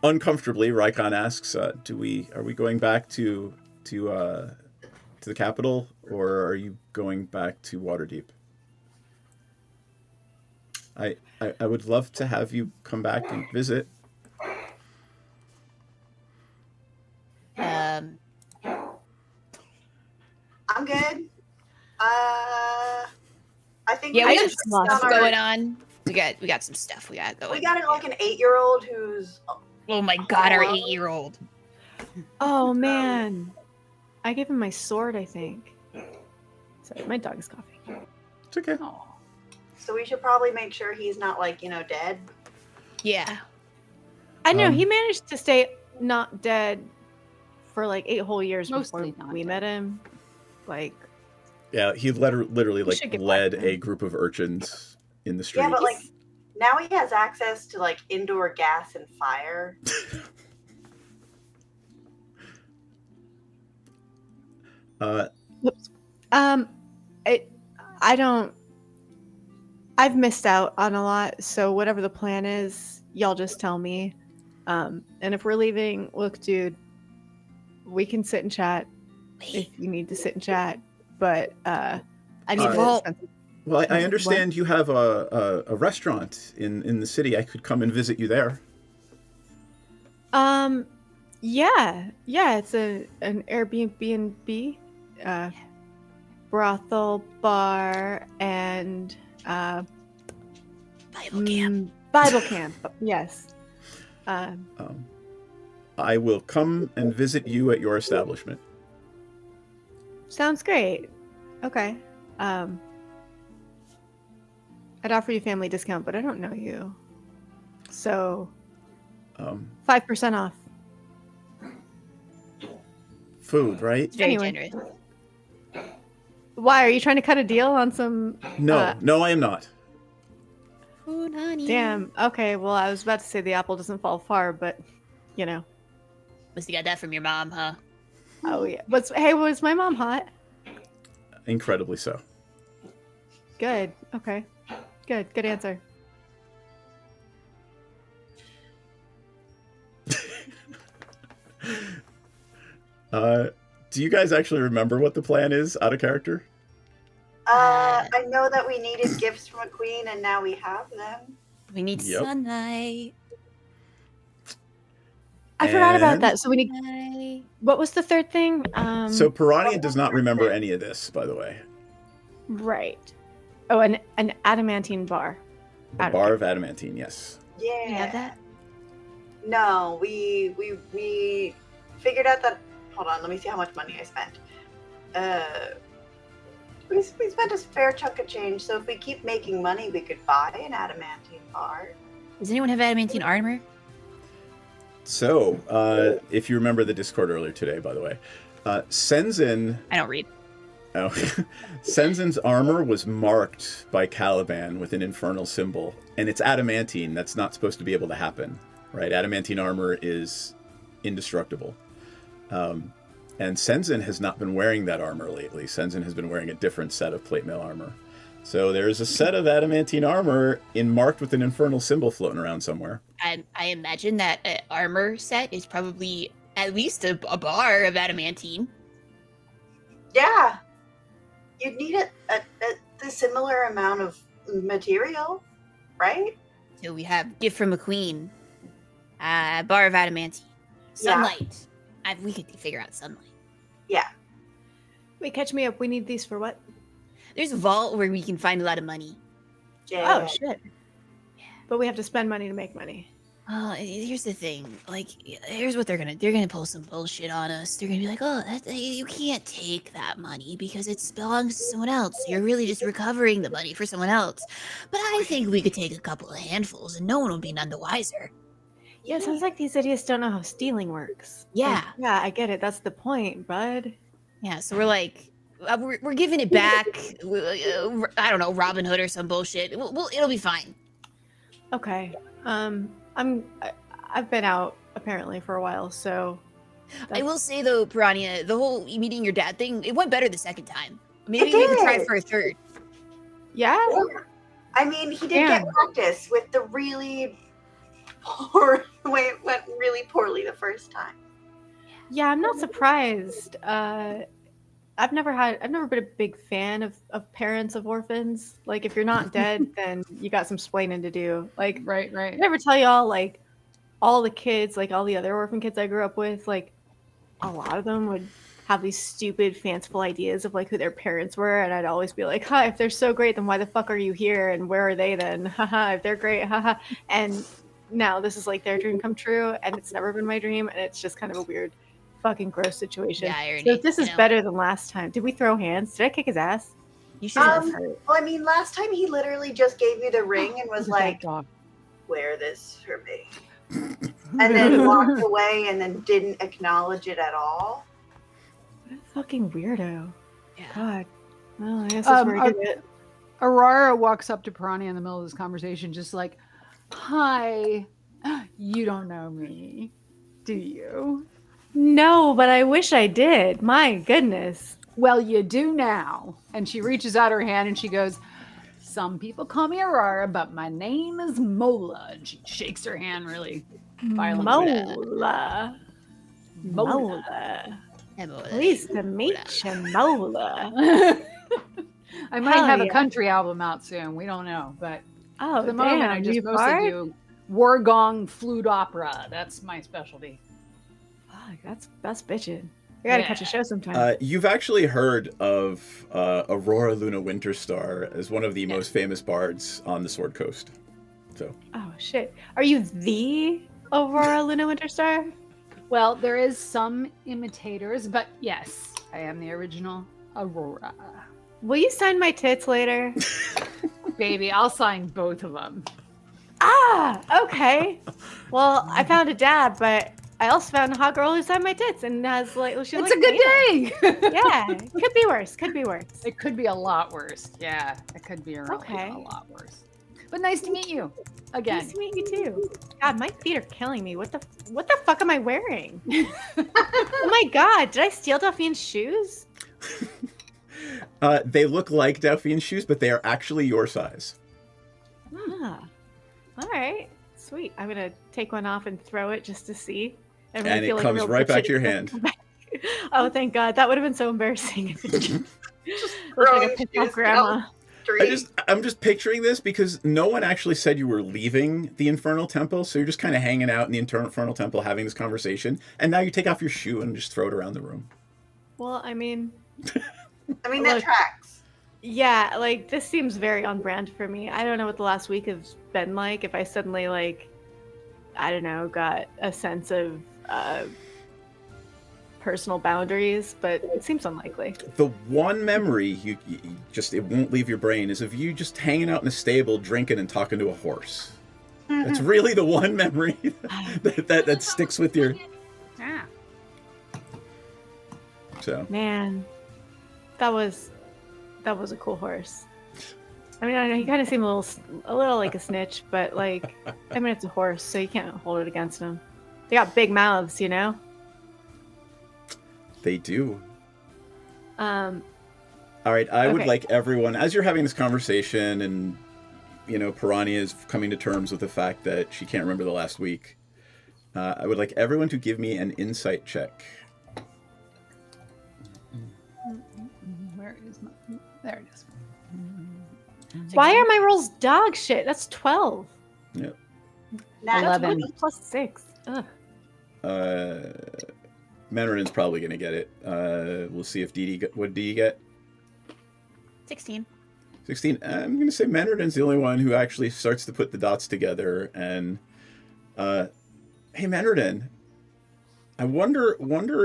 uncomfortably, Rykon asks, "Are we going back to the capital, or are you going back to Waterdeep?" I would love to have you come back and visit. I'm good. I think Yeah, we got some stuff going on. We got some stuff we got going. We got an 8-year-old who's. Oh my god, our 8-year-old. Oh man, I gave him my sword. I think. Sorry, my dog is coughing. It's okay. So we should probably make sure he's not dead. Yeah. I know he managed to stay not dead for like 8 whole years before we met him. Like. Yeah, he literally should get led back a group of urchins in the street. Yeah, but now he has access to indoor gas and fire. I don't. I've missed out on a lot, so whatever the plan is, y'all just tell me. And if we're leaving, look, dude, we can sit and chat if you need to sit and chat. But I need to. Well, I understand you have a restaurant in the city. I could come and visit you there. Yeah, it's an Airbnb, brothel, bar, and Bible camp. Bible camp, yes. I will come and visit you at your establishment. Sounds great. Okay. I'd offer you family discount, but I don't know you. So 5% off. Food, right? Very generous. Why are you trying to cut a deal on some? No, I am not. Food, honey. Damn. Okay. Well, I was about to say the apple doesn't fall far, but Must have got that from your mom, huh? Oh yeah. Was my mom hot? Incredibly so. Good. Okay. Good answer. Do you guys actually remember what the plan is out of character? I know that we needed gifts from a queen, and now we have them. We need sunlight. I forgot about that. So we need. What was the third thing? So Piranha does not remember any of this, by the way. Right. Oh, an adamantine bar. A bar of adamantine, yes. Yeah. You have that? No, we figured out that. Hold on, let me see how much money I spent. We spent a fair chunk of change, so if we keep making money, we could buy an adamantine bar. Does anyone have adamantine armor? So, if you remember the Discord earlier today, by the way, Senzin... I don't read. Oh. Senzin's armor was marked by Caliban with an infernal symbol, and it's adamantine. That's not supposed to be able to happen, right? Adamantine armor is indestructible. And Senzin has not been wearing that armor lately. Senzin has been wearing a different set of plate mail armor. So there's a set of adamantine armor marked with an infernal symbol floating around somewhere. I imagine that armor set is probably at least a bar of adamantine. Yeah. You'd need a similar amount of material, right? So we have gift from a queen, bar of adamantine, sunlight. Yeah. We could figure out sunlight. Yeah. Wait, catch me up. We need these for what? There's a vault where we can find a lot of money. Yeah. Oh, shit. Yeah. But we have to spend money to make money. Here's the thing. Like, here's what they're gonna pull some bullshit on us. They're gonna be like, oh, you can't take that money because it belongs to someone else. You're really just recovering the money for someone else. But I think we could take a couple of handfuls and no one will be none the wiser. Yeah, it sounds like these idiots don't know how stealing works. Yeah. Like, yeah, I get it. That's the point, bud. Yeah, so we're like, we're giving it back. I don't know, Robin Hood or some bullshit. It'll be fine. Okay. I've been out apparently for a while, so. I will say though, Piranha, the whole meeting your dad thing, it went better the second time. Maybe we could try for a third. Yeah. I mean, he did get practice with the really poor way it went really poorly the first time. Yeah, I'm not surprised. I've never been a big fan of parents of orphans. Like, if you're not dead, then you got some splaining to do. Like, right. I never tell y'all, like, all the kids, like all the other orphan kids I grew up with, like, a lot of them would have these stupid, fanciful ideas of like who their parents were, and I'd always be like, "Hi, if they're so great, then why the fuck are you here? And where are they then? Haha, if they're great, haha." And now this is like their dream come true, and it's never been my dream, and it's just kind of a weird, fucking gross situation. Yeah, irony, so if this is better than last time. Did we throw hands? Did I kick his ass? You should have Well, I mean, last time he literally just gave me the ring and was like, "Wear this for me," and then walked away and then didn't acknowledge it at all. What a fucking weirdo. Yeah. God. Well, I guess that's where I did it. Aurora walks up to Piranha in the middle of this conversation, just like, "Hi, you don't know me, do you?" No, but I wish I did. My goodness. Well, you do now. And she reaches out her hand and she goes, "Some people call me Aurora, but my name is Mola." And she shakes her hand really violently. Mola. Pleased to meet you, Mola. I might have a country album out soon. We don't know, but for the moment, I just mostly do war gong flute opera. That's my specialty. Fuck, that's bitchin'. We gotta catch a show sometime. You've actually heard of Aurora Luna Winterstar as one of the most famous bards on the Sword Coast. So. Oh shit! Are you the Aurora Luna Winterstar? Well, there is some imitators, but yes, I am the original Aurora. Will you sign my tits later? Baby, I'll sign both of them. Ah, okay. Well, I found a dad, but I also found a hot girl who signed my tits and has like, it's like a good day. Yeah, could be worse. Could be worse. It could be a lot worse. Yeah, it could be a lot worse. But nice to meet you again. Nice to meet you too. God, my feet are killing me. What the fuck am I wearing? Oh my god, did I steal Delphine's shoes? They look like Delphine's shoes, but they are actually your size. Ah, all right, sweet. I'm gonna take one off and throw it just to see. And it comes right back to your hand. Oh, thank God. That would have been so embarrassing. Just like a pissed off grandma. I'm just picturing this because no one actually said you were leaving the Infernal Temple, so you're just kind of hanging out in the Infernal Temple having this conversation, and now you take off your shoe and just throw it around the room. Well, I mean... that tracks. Yeah, like, this seems very on brand for me. I don't know what the last week has been like. If I suddenly, like, I don't know, got a sense of personal boundaries, but it seems unlikely. The one memory you just it won't leave your brain is of you just hanging out in a stable, drinking and talking to a horse. That's really the one memory that sticks with your. Yeah. So. Man, that was a cool horse. I mean, I know he kind of seemed a little like a snitch, but like, I mean, it's a horse, so you can't hold it against him. They got big mouths, you know. They do. All right, I would like everyone, as you're having this conversation, and Piranha is coming to terms with the fact that she can't remember the last week. I would like everyone to give me an insight check. Where is my? There it is. Why are my rolls dog shit? That's 12. Yep. That's 11 plus 6. Ugh. Mandarin's probably gonna get it. We'll see if Dee Dee. What did Dee Dee get? 16. 16. I'm gonna say Mandarin's the only one who actually starts to put the dots together. And hey, Mandarin, I wonder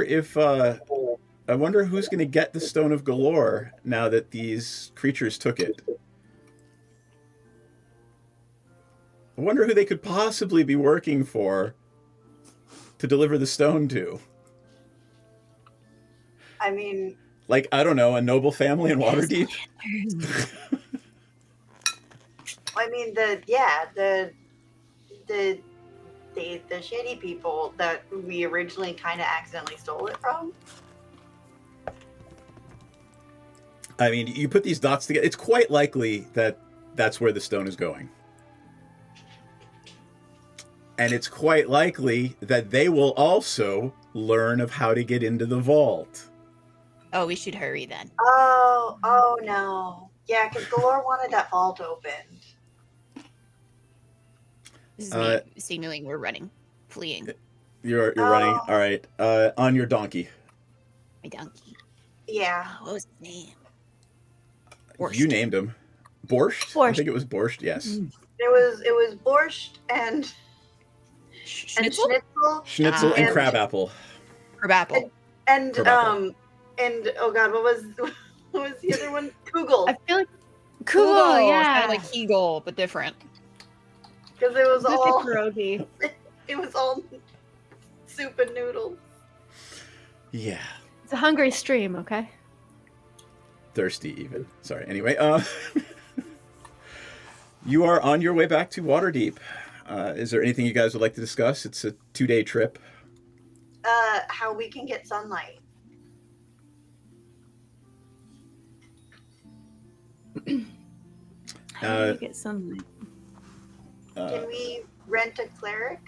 if I wonder who's gonna get the Stone of Galore now that these creatures took it. I wonder who they could possibly be working for to deliver the stone to. I mean... Like, I don't know, a noble family in Waterdeep? I mean, the shitty people that we originally kind of accidentally stole it from. I mean, you put these dots together, it's quite likely that that's where the stone is going. And it's quite likely that they will also learn of how to get into the vault. Oh, we should hurry then. Oh no. Yeah, because Galore wanted that vault opened. This is me signaling we're running, fleeing. You're running. All right. On your donkey. My donkey. Yeah. What was his name? Borscht. You named him. Borscht? I think it was Borscht, yes. It was Borscht and Schnitzel? Schnitzel and Crabapple. Crabapple. And oh god, what was the other one? Kugel. I feel like Kugel, yeah. Kind of like Kegel, but different. Because it was all pierogi. It was all soup and noodles. Yeah. It's a hungry stream, okay? Thirsty even. Sorry. Anyway, you are on your way back to Waterdeep. Is there anything you guys would like to discuss? It's a 2-day trip. How we can get sunlight. How do we get sunlight? Can we rent a cleric?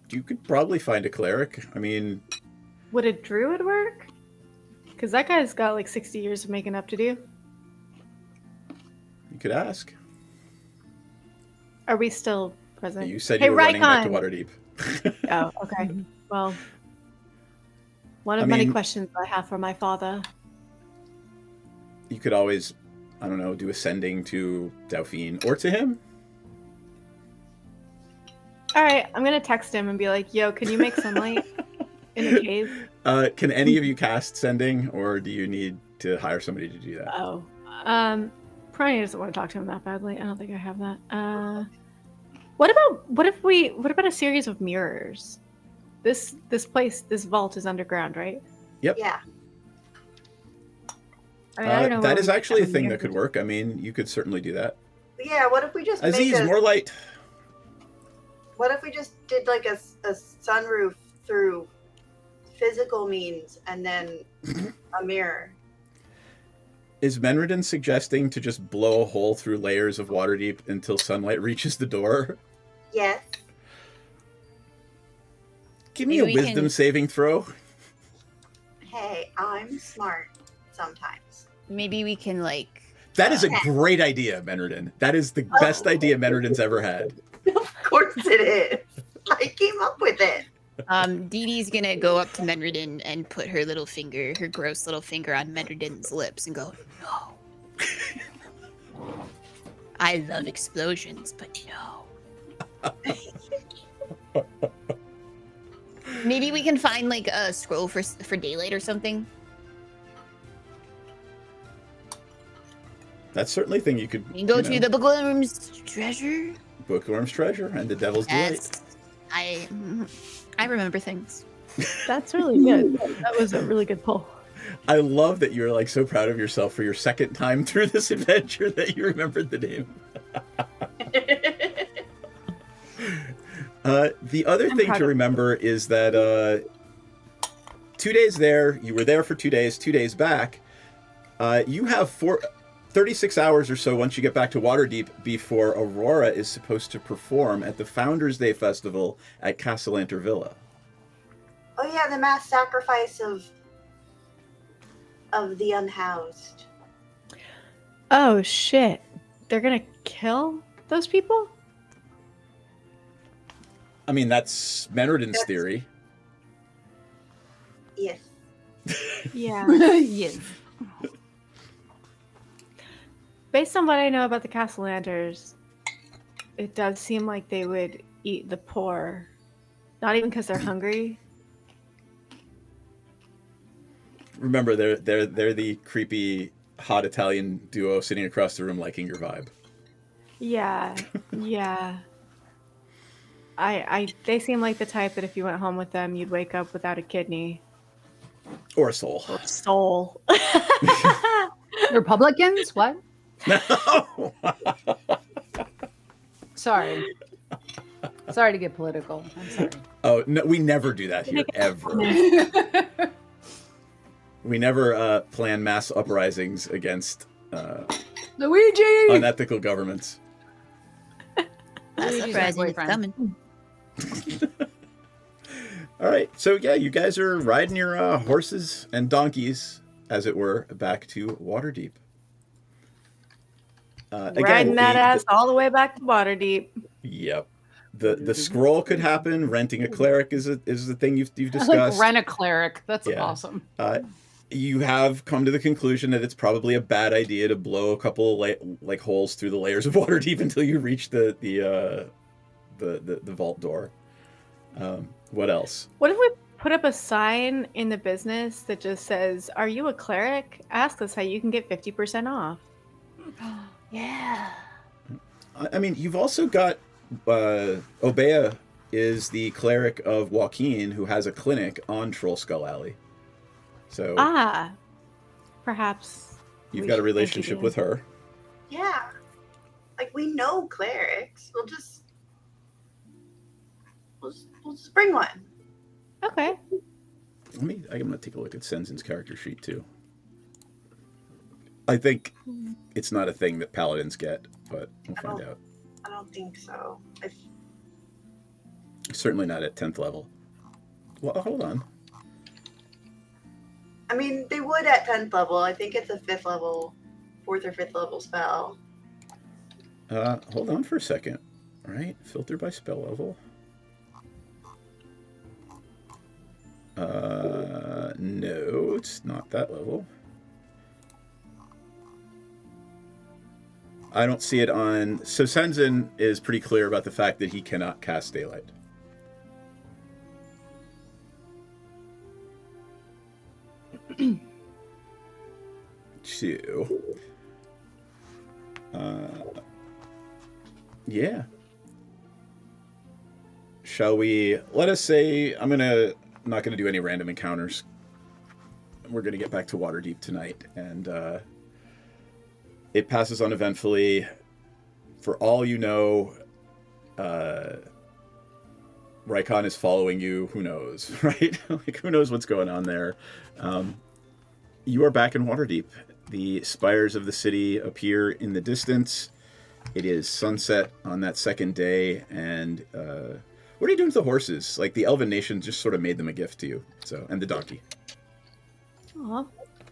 You could probably find a cleric. I mean... Would a druid work? Because that guy's got like 60 years of making up to do. You could ask. Are we still present? You said you were running back to Waterdeep. Oh, okay. Well, one of many questions I have for my father. You could always, I don't know, do ascending to Dauphine or to him. All right, I'm going to text him and be like, yo, can you make sunlight in the cave? Can any of you cast sending, or do you need to hire somebody to do that? Oh. Probably doesn't want to talk to him that badly. I don't think I have that. What about a series of mirrors? This vault is underground, right? Yep. Yeah. I mean, I don't know that is actually a thing that could work. I mean, you could certainly do that. Yeah, what if we just Aziz, more light. What if we just did like a sunroof through physical means and then a mirror? Is Menredin suggesting to just blow a hole through layers of Waterdeep until sunlight reaches the door? Yes. Give me a wisdom saving throw. Hey, I'm smart sometimes. Maybe we can like... That is a great idea, Menredin. That is the best idea Menredin's ever had. Of course it is. I came up with it. Dee Dee's gonna go up to Menredin and put her gross little finger on Menredin's lips and go, no. I love explosions, but no. Maybe we can find like a scroll for daylight or something. That's certainly a thing you could. We can go to the Bookworm's treasure. Bookworm's treasure and the Devil's Delight. I remember things. That's really good. That was a really good pull. I love that you're like so proud of yourself for your second time through this adventure that you remembered the name. The other thing to remember is that 2 days there, you were there for 2 days, 2 days back. You have 36 hours or so once you get back to Waterdeep before Aurora is supposed to perform at the Founders Day Festival at Castellanter Villa. Oh yeah, the mass sacrifice of the unhoused. Oh shit. They're gonna kill those people? I mean, that's Menardin's theory. Yes. Yeah. Yes. Based on what I know about the Castellanters, it does seem like they would eat the poor. Not even because they're hungry. Remember, they're the creepy, hot Italian duo sitting across the room liking your vibe. Yeah, yeah. They seem like the type that if you went home with them, you'd wake up without a kidney. Or a soul. Or soul. Republicans? What? No. Sorry. Sorry to get political. I'm sorry. Oh, no, we never do that here, ever. We never plan mass uprisings against Luigi! unethical governments. That's surprising. It's coming. All right, so yeah, you guys are riding your horses and donkeys, as it were, back to Waterdeep. Riding that ass all the way back to Waterdeep. Yep. The scroll could happen. Renting a cleric is the thing you've discussed. Like rent a cleric. That's awesome. You have come to the conclusion that it's probably a bad idea to blow a couple like holes through the layers of Waterdeep until you reach the vault door. What else? What if we put up a sign in the business that just says, "Are you a cleric? Ask us how you can get 50% off." Yeah. I mean, you've also got Obeah is the cleric of Joaquin who has a clinic on Troll Skull Alley. So perhaps you've got a relationship with her. Yeah. Like, we know clerics. We'll just bring one. Okay. I'm gonna take a look at Senzin's character sheet too. I think it's not a thing that paladins get, but we'll find out. I don't think so. Certainly not at 10th level. Well, hold on. I mean, they would at 10th level. I think it's a 4th or 5th level spell. Hold on for a second. All right, filter by spell level. No, it's not that level. I don't see it on... So Senzin is pretty clear about the fact that he cannot cast Daylight. Yeah. Shall we... Let us say... I'm not gonna do any random encounters. We're gonna get back to Waterdeep tonight, and it passes uneventfully. For all you know, Rykon is following you. Who knows, right? Like, who knows what's going on there? You are back in Waterdeep. The spires of the city appear in the distance. It is sunset on that second day, and what are you doing with the horses? Like, the Elven Nation just sort of made them a gift to you, and the donkey. Aww.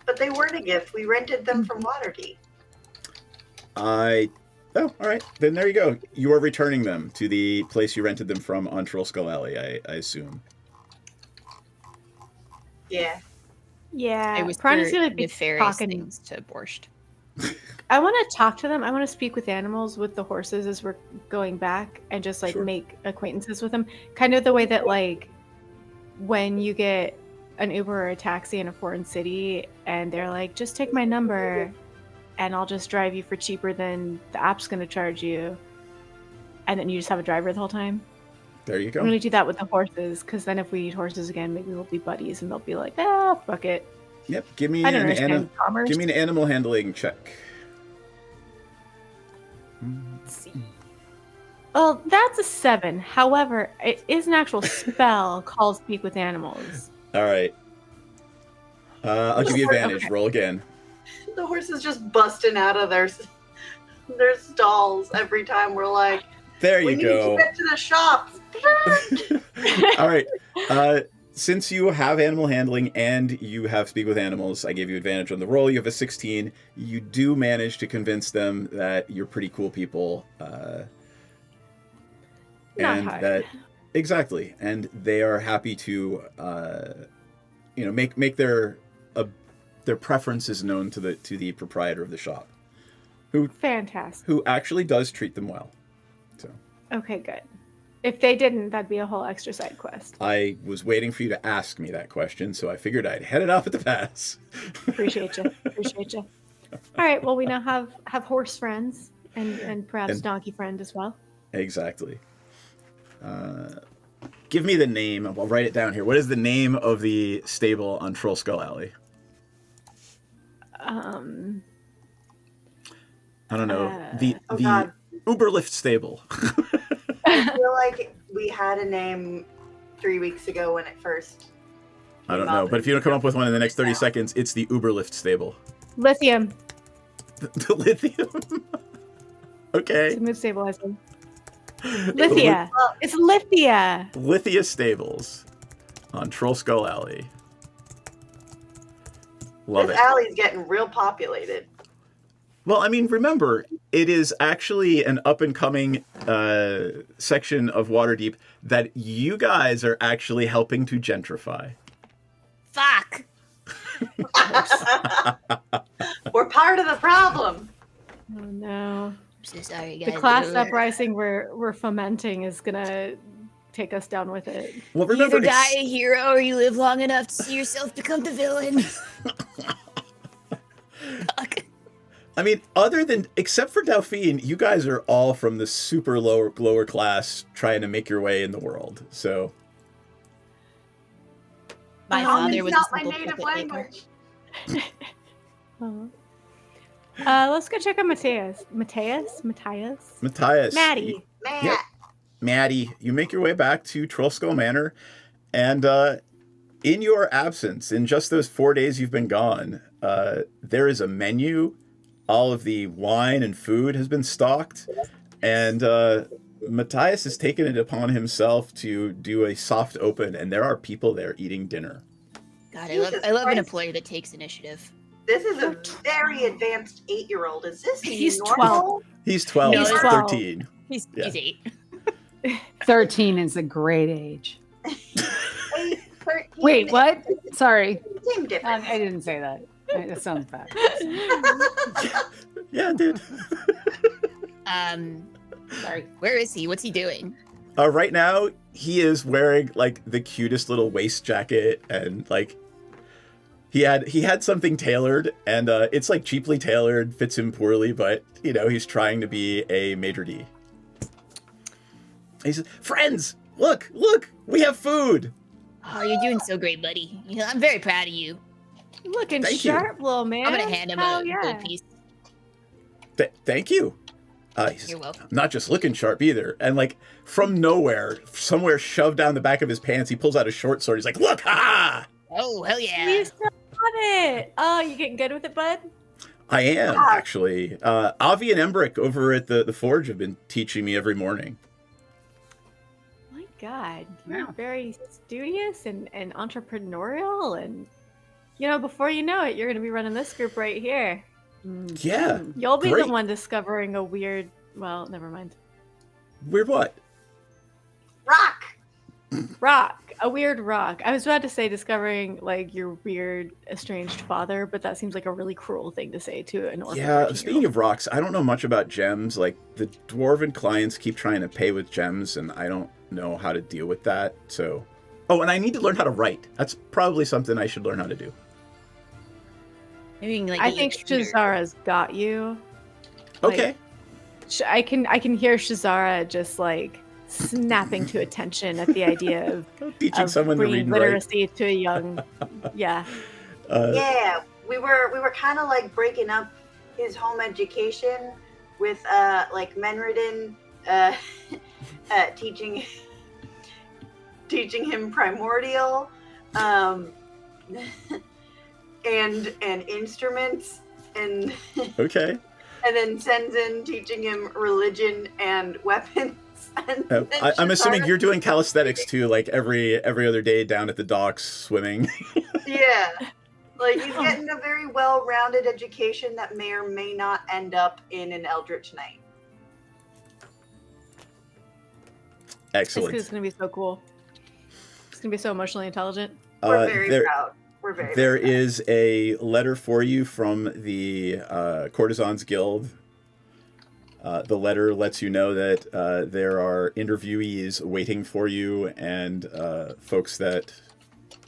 But they weren't a gift. We rented them from Waterdeep. Oh, all right. Then there you go. You are returning them to the place you rented them from on Troll Skull Alley, I assume. Yeah. Yeah. I was Prana's gonna be nefarious talking things to Borscht. I want to talk to them. I want to speak with animals, with the horses as we're going back, and just like make acquaintances with them. Kind of the way that like when you get an Uber or a taxi in a foreign city and they're like, just take my number and I'll just drive you for cheaper than the app's going to charge you. And then you just have a driver the whole time. There you go. I'm going to do that with the horses, because then if we need horses again, maybe we'll be buddies and they'll be like, ah, fuck it. Yep, give me I don't understand commerce. Give me an animal handling check. Let's see. Well, that's a 7. However, it is an actual spell called Speak with Animals. All right. I'll give you advantage. Okay. Roll again. The horse is just busting out of their stalls every time we're like, there you we go. need to get to the shop. All right. Since you have animal handling and you have Speak with Animals, I gave you advantage on the roll. You have a 16. You do manage to convince them that you're pretty cool people. And hard. that exactly, and they are happy to, make their preferences known to the proprietor of the shop, who actually does treat them well. So okay, good. If they didn't, that'd be a whole extra side quest. I was waiting for you to ask me that question, so I figured I'd head it off at the pass. Appreciate you. All right. Well, we now have horse friends and perhaps donkey friend as well. Exactly. Give me the name. I'll write it down here. What is the name of the stable on Troll Skull Alley? I don't know. The Uberlift stable. I feel like we had a name 3 weeks ago when it first. I don't know, but if you don't come up with one in the next 30 seconds, it's the Uberlift stable. Lithium. The lithium. Okay. It's a mood stabilizer. Lithia. It's Lithia. Lithia Stables on Troll Skull Alley. Love this it. alley's getting real populated. Well, I mean, remember, it is actually an up-and-coming section of Waterdeep that you guys are actually helping to gentrify. Fuck. We're part of the problem. Oh, no. I'm so sorry, guys. The class uprising we're fomenting is going to take us down with it. Well, you either die a hero or you live long enough to see yourself become the villain. Fuck. I mean, except for Dauphine, you guys are all from the super lower class trying to make your way in the world. So my father was not my native language. Let's go check on Matthias. Matthias. Maddie. Yep. Maddie, you make your way back to Trollskull Manor, and in your absence, in just those 4 days you've been gone, there is a menu. All of the wine and food has been stocked, and Matthias has taken it upon himself to do a soft open, and there are people there eating dinner. God, I love an employer that takes initiative. This is a very advanced 8-year-old. Is this He's normal? 12. He's 12. No, He's 12. 13. He's 8. 13 is a great age. 8, 13. Wait, what? Sorry. Same difference. I didn't say that. That sounds bad. Yeah, dude. Sorry. Where is he? What's he doing? Right now, he is wearing like the cutest little waist jacket, and like he had something tailored, and it's like cheaply tailored, fits him poorly, but he's trying to be a maitre d'. He says, "Friends, look, we have food." Oh, you're doing so great, buddy. I'm very proud of you. Looking Thank sharp, little man. I'm gonna hand him a gold piece. Thank you. He says, You're welcome. I'm not just looking sharp either. And like from nowhere, somewhere shoved down the back of his pants, he pulls out a short sword. He's like, "Look, ha!" Oh, hell yeah. You still got it. Oh, you getting good with it, bud? I am, actually. Avi and Embrick over at the Forge have been teaching me every morning. My God, you're very studious and entrepreneurial, and before you know it, you're going to be running this group right here. Yeah. You'll be great. the one discovering a weird. Well, never mind. Weird what? Rock. A weird rock. I was about to say discovering like your weird estranged father, but that seems like a really cruel thing to say to an orphan. Yeah, speaking of rocks, I don't know much about gems. Like, the dwarven clients keep trying to pay with gems, and I don't know how to deal with that, so... Oh, and I need to learn how to write. That's probably something I should learn how to do. Maybe, like, I think Shazara's got you. Okay. I can hear Shazara just like snapping to attention at the idea of teaching someone to read bringing and write. literacy to a young. Yeah. Yeah, we were kind of like breaking up his home education with like Menridin teaching him primordial and instruments and Okay. and then Senzin teaching him religion and weapons. And then I'm assuming Shazara- you're doing calisthenics too, like every other day down at the docks swimming. Yeah. Like, he's getting a very well-rounded education that may or may not end up in an Eldritch Knight. Excellent. It's going to be so cool. It's going to be so emotionally intelligent. We're very proud. We're very There proud. is a letter for you from the Courtesans Guild. The letter lets you know that there are interviewees waiting for you and folks that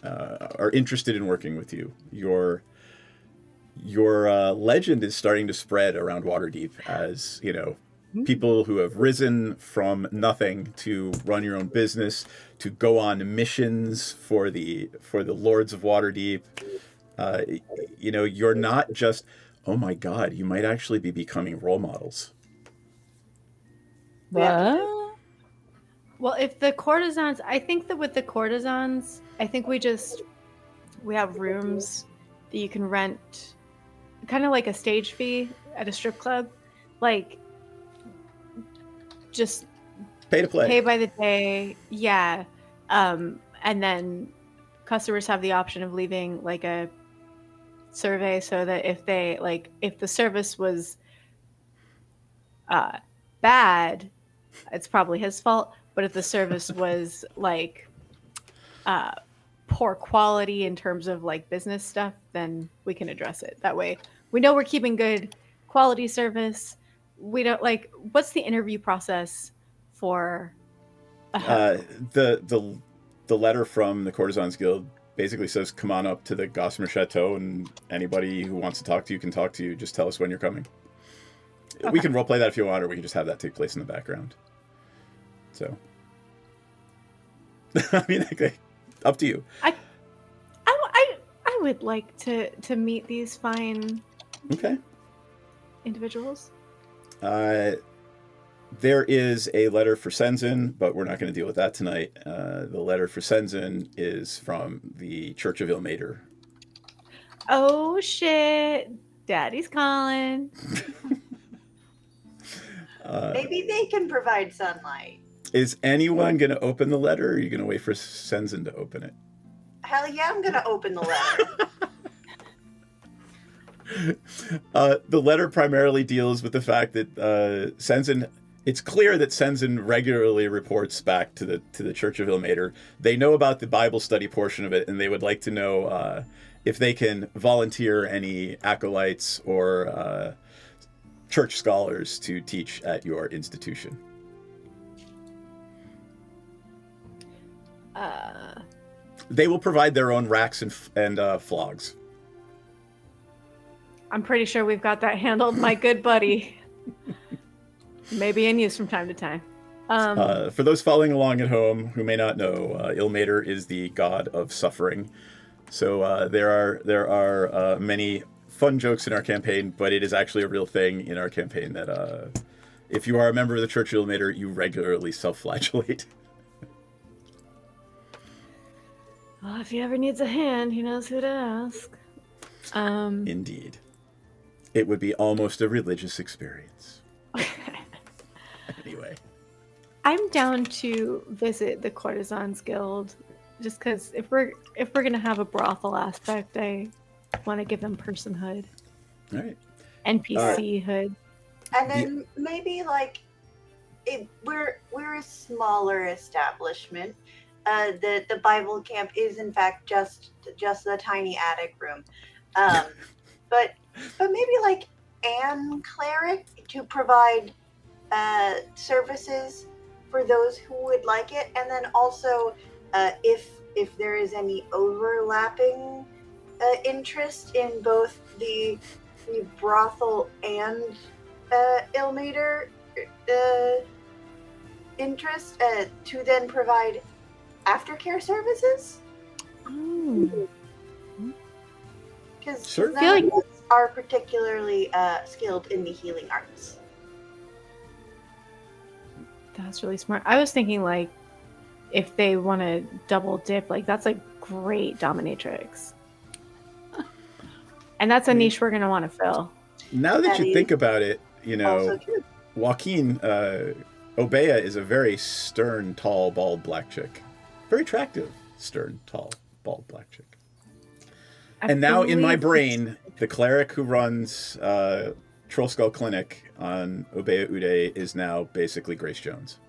are interested in working with you. Your legend is starting to spread around Waterdeep as, people who have risen from nothing to run your own business, to go on missions for the Lords of Waterdeep. You're not just, oh my God, you might actually be becoming role models. What? Well, if the courtesans, I think that with the courtesans, I think we have rooms that you can rent, kind of like a stage fee at a strip club, like just pay to play, pay by the day, yeah. And then customers have the option of leaving like a survey, so that if the service was bad, it's probably his fault. But if the service was like poor quality in terms of like business stuff, then we can address it. That way we know we're keeping good quality service. We don't what's the interview process for the letter from the Courtesans Guild basically says, come on up to the Gossamer Chateau, and anybody who wants to talk to you can talk to you. Just tell us when you're coming. Okay. We can roleplay that if you want, or we can just have that take place in the background. So, I mean, up to you. I would like to meet these fine individuals. There is a letter for Senzin, but we're not going to deal with that tonight. The letter for Senzin is from the Church of Ilmater. Oh shit! Daddy's calling. Maybe they can provide sunlight. Is anyone going to open the letter, or are you going to wait for Senzin to open it? Hell yeah, I'm going to open the letter. The letter primarily deals with the fact that Senzin. It's clear that Senzin regularly reports back to the Church of Ilmater. They know about the Bible study portion of it, and they would like to know if they can volunteer any acolytes or church scholars to teach at your institution. They will provide their own racks and flogs. I'm pretty sure we've got that handled, my good buddy. Maybe in use from time to time. For those following along at home who may not know, Ilmater is the god of suffering. So there are many fun jokes in our campaign, but it is actually a real thing in our campaign that if you are a member of the Church of Ilmater, you regularly self-flagellate. Well, if he ever needs a hand, he knows who to ask. Indeed. It would be almost a religious experience. Anyway. I'm down to visit the Courtesans Guild, just because if we're gonna have a brothel aspect, I want to give them personhood. All right. NPC hood. And then maybe we're a smaller establishment. The Bible camp is in fact just the tiny attic room, but maybe an cleric to provide services for those who would like it, and then also if if there is any overlapping interest in both the brothel and Ilmater interest to then provide aftercare services. Because Sure. none of us are particularly skilled in the healing arts. That's really smart. I was thinking like if they want to double dip, like that's a great dominatrix. And that's a niche we're going to want to fill. Now that you think about it, you know, Joaquin, Obeya is a very stern, tall, bald black chick. Very attractive, stern, tall, bald black chick. And now in my brain, the cleric who runs Troll Skull Clinic on Obeya Ude is now basically Grace Jones.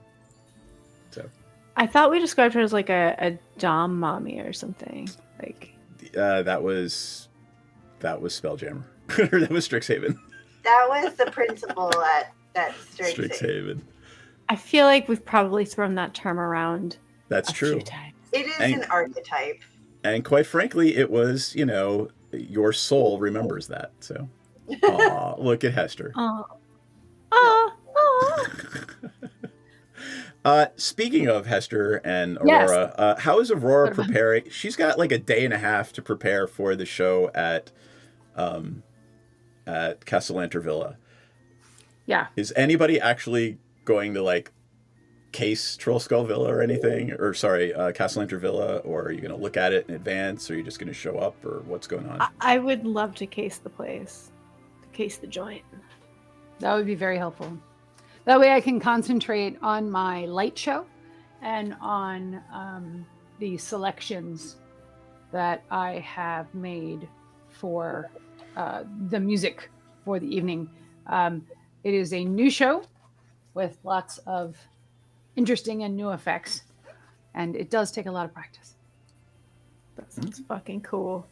So I thought we described her as like a dom mommy or something. Like that was Spelljammer. Or that was Strixhaven. That was the principal at Strixhaven. I feel like we've probably thrown that term around. That's true. It is an archetype. And quite frankly, it was, you know, your soul remembers that. So, aw, look at Hester. Speaking of Hester and Aurora, how is Aurora preparing? She's got like a day and a half to prepare for the show at Castellanter Villa. Yeah. Is anybody actually going to like case Troll Skull Villa or anything? Or sorry, Castellanter Villa? Or are you going to look at it in advance? Or are you just going to show up? Or what's going on? I would love to case the place. To case the joint. That would be very helpful. That way I can concentrate on my light show and on the selections that I have made for the music for the evening. It is a new show with lots of interesting and new effects, and it does take a lot of practice. That sounds fucking cool.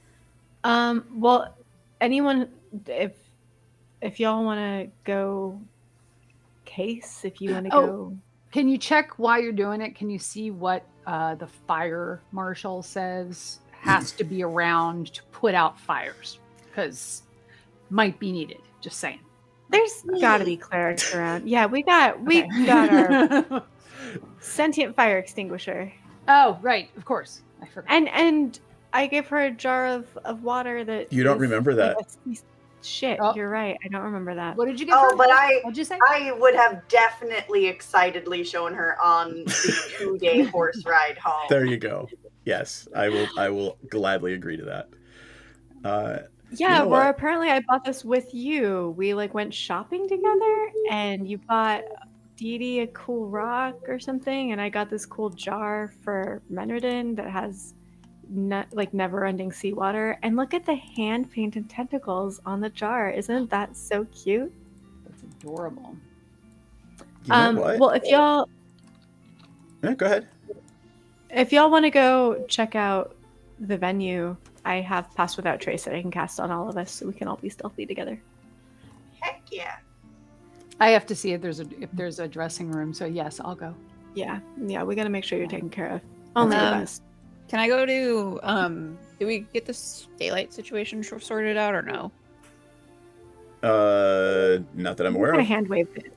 Well, anyone, if y'all want to go case, if you want to go. Can you check while you're doing it? Can you see what the fire marshal says has to be around to put out fires? Because might be needed. Just saying. There's got to be clerics around. Yeah, we got our sentient fire extinguisher. Oh, right, of course. I forgot. And I gave her a jar of water that. You don't remember that? Shit, you're right. I don't remember that. What did you get? Her? But What'd you say? I would have definitely excitedly shown her on the 2-day horse ride home. There you go. Yes, I will gladly agree to that. Yeah, you know well, apparently I bought this with you. We like went shopping together, and you bought Dee Dee a cool rock or something, and I got this cool jar for Menredin that has never-ending seawater. And look at the hand-painted tentacles on the jar. Isn't that so cute? That's adorable. You know what? Well, if y'all, go ahead. If y'all want to go check out the venue, I have Pass Without Trace that I can cast on all of us, so we can all be stealthy together. Heck yeah! I have to see if there's a dressing room. So yes, I'll go. Yeah. We got to make sure you're taken care of. Only the best. Can I go to? Did we get this daylight situation sorted out or no? Not that I'm aware of. I hand waved it.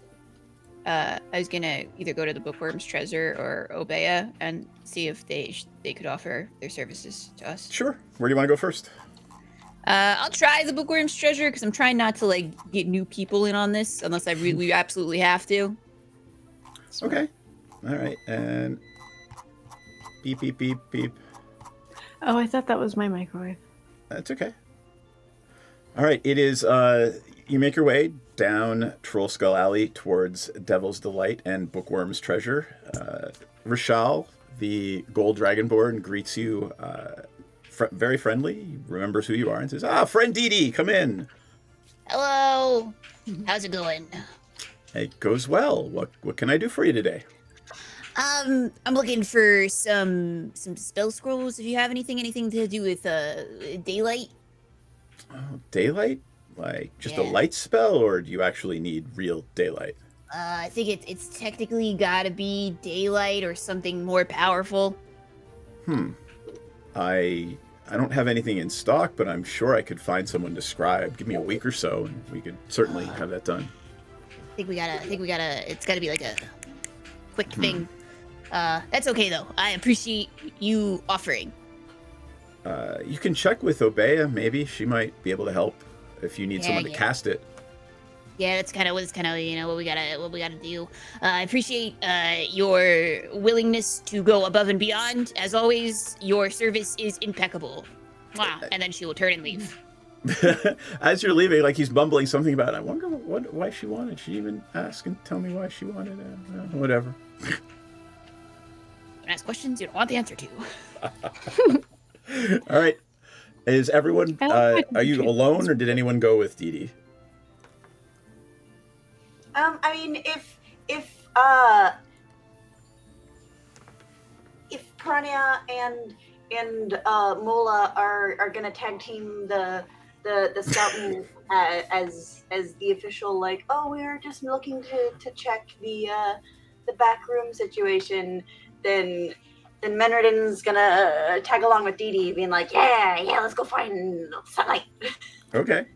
I was gonna either go to the Bookworm's Treasure or Obeya and see if they could offer their services to us. Sure. Where do you want to go first? I'll try the Bookworm's Treasure because I'm trying not to like get new people in on this unless we absolutely have to. Okay. All right. And beep beep beep beep. Oh, I thought that was my microwave. That's okay. All right. It is. You make your way down Troll Skull Alley towards Devil's Delight and Bookworm's Treasure. Rishal, the gold dragonborn, greets you very friendly. He remembers who you are and says, friend Dee Dee, come in. Hello. How's it going? It goes well. What can I do for you today? I'm looking for some spell scrolls. If you have anything to do with daylight. Oh, daylight? Like just a light spell, or do you actually need real daylight? I think it's technically gotta be daylight or something more powerful. I don't have anything in stock, but I'm sure I could find someone to scribe. Give me a week or so, and we could certainly have that done. I think we gotta. It's gotta be like a quick thing. That's okay though. I appreciate you offering. You can check with Obeya. Maybe she might be able to help if you need someone to cast it. Yeah, that's kind of what we gotta do. I appreciate your willingness to go above and beyond. As always, your service is impeccable. Wow. And then she will turn and leave. As you're leaving, like he's mumbling something about it. I wonder why she wanted. She even ask and tell me why she wanted it. Whatever. Don't ask questions you don't want the answer to. All right. Is everyone? Are you alone, or did anyone go with Dee Dee? I mean, if Piranha and Mola are gonna tag team the scouting as the official, like, oh, we're just looking to check the back room situation, then Menardin's gonna tag along with Dee Dee, being like, yeah, let's go find sunlight. Okay.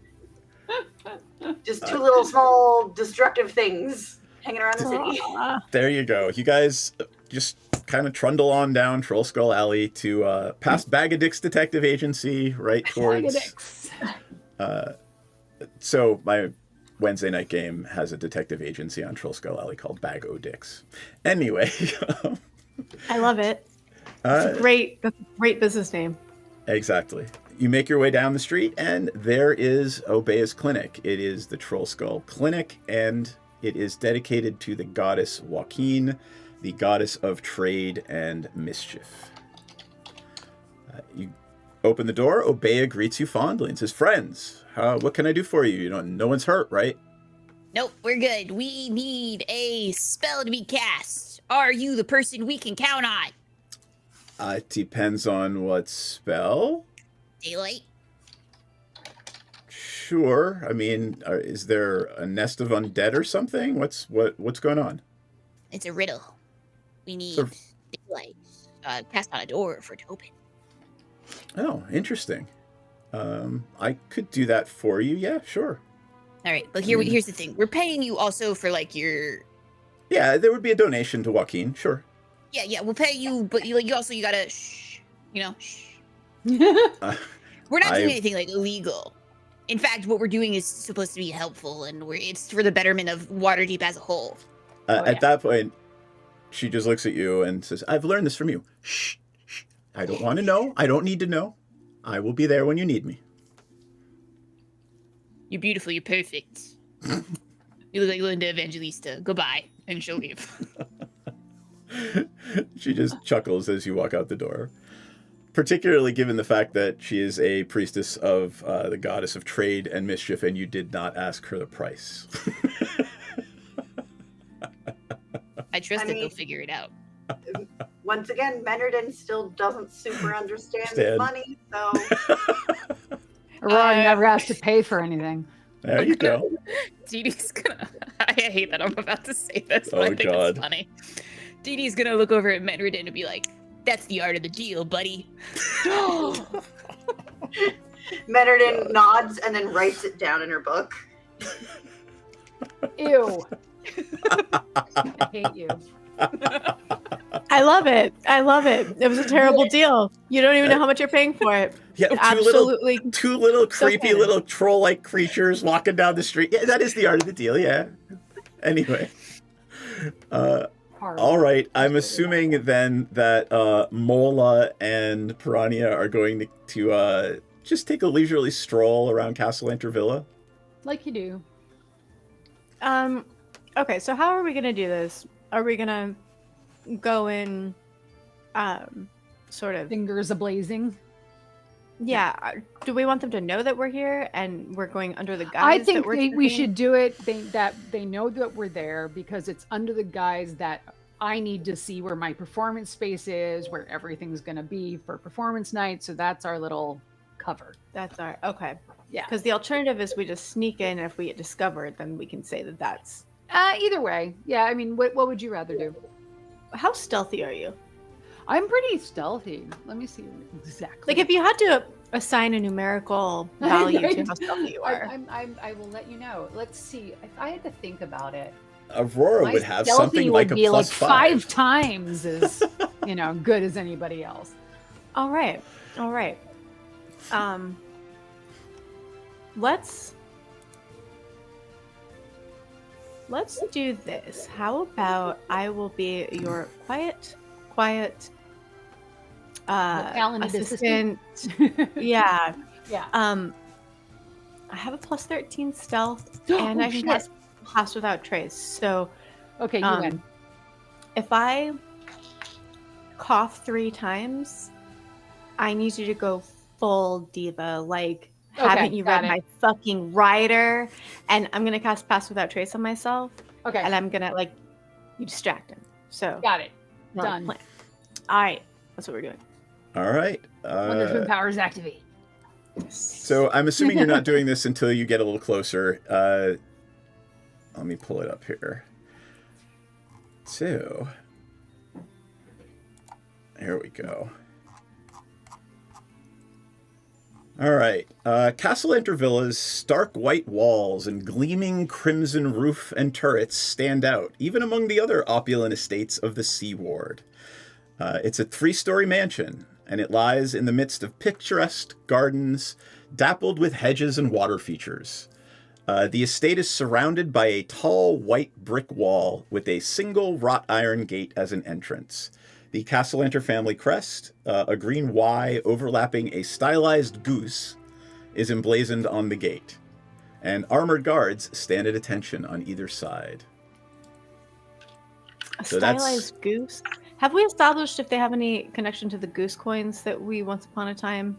Just two little small destructive things hanging around the city. There you go. You guys just kind of trundle on down Troll Skull Alley to past Bagadix Detective Agency, right towards. So my Wednesday night game has a detective agency on Troll Skull Alley called Bag O Dix. Anyway, I love it. That's a great business name. Exactly. You make your way down the street, and there is Obeya's clinic. It is the Troll Skull Clinic, and it is dedicated to the goddess Joaquin, the goddess of trade and mischief. You open the door. Obeya greets you fondly and says, "Friends, what can I do for you? No one's hurt, right?" Nope, we're good. We need a spell to be cast. Are you the person we can count on? It depends on what spell. Daylight? Sure. I mean, is there a nest of undead or something? What's going on? It's a riddle. We need daylight cast on a door for it to open. Oh, interesting. I could do that for you. Yeah, sure. All right, but here's the thing. We're paying you also for like your. Yeah, there would be a donation to Joaquin. Sure. Yeah, we'll pay you, but you gotta shh. We're not doing anything like illegal. In fact, what we're doing is supposed to be helpful, and it's for the betterment of Waterdeep as a whole. At that point, she just looks at you and says, "I've learned this from you. Shh. I don't want to know. I don't need to know. I will be there when you need me." You're beautiful. You're perfect. You look like Linda Evangelista. Goodbye, and she'll leave. She just chuckles as you walk out the door. Particularly given the fact that she is a priestess of the goddess of trade and mischief, and you did not ask her the price. I trust that they'll figure it out. Once again, Menardin still doesn't super understand money, so... Aurora never has to pay for anything. There you go. Dee Dee's gonna... I hate that I'm about to say this, but I think God. It's funny. Dee Dee's gonna look over at Menardin and be like, "That's the art of the deal, buddy." Menardin nods and then writes it down in her book. Ew. I hate you. I love it. It was a terrible deal. You don't even know how much you're paying for it. Yeah, absolutely. Two little creepy little troll-like creatures walking down the street. Yeah, that is the art of the deal. Yeah. Anyway, all right. I'm assuming then that Mola and Piranha are going to just take a leisurely stroll around Castle Intervilla. Like you do. Okay, so how are we gonna do this? Are we gonna go in, sort of fingers a-blazing? Yeah. Do we want them to know that we're here and we're going under the guise? I think that we should do it. That they know that we're there because it's under the guise that I need to see where my performance space is, where everything's gonna be for performance night. So that's our little cover. That's our okay. Yeah. Because the alternative is we just sneak in, and if we get discovered, then we can say that that's. Either way, yeah. I mean, what would you rather do? How stealthy are you? I'm pretty stealthy. Let me see exactly. Like if you had to assign a numerical value to how stealthy you are. I will let you know. Let's see. If I had to think about it, Aurora my would have stealthy something would like a be plus like 5. 5 times as good as anybody else. All right. Let's do this. How about I will be your quiet talented assistant. Yeah. I have a plus 13 stealth and I can pass without trace. So okay, you win. If I cough 3 times, I need you to go full diva. Like, haven't you read my fucking writer? And I'm gonna cast pass without trace on myself. Okay. And I'm gonna you distract him. So got it. Done. Plan. All right, that's what we're doing. All right. When the twin powers activate. So I'm assuming you're not doing this until you get a little closer. Let me pull it up here. So here we go. All right. Castle Enter Villa's stark white walls and gleaming crimson roof and turrets stand out, even among the other opulent estates of the Sea Ward. It's a 3-story mansion, and it lies in the midst of picturesque gardens dappled with hedges and water features. The estate is surrounded by a tall white brick wall with a single wrought iron gate as an entrance. The Castle Enter family crest, a green Y overlapping a stylized goose, is emblazoned on the gate, and armored guards stand at attention on either side. A stylized goose? Have we established if they have any connection to the goose coins that we once upon a time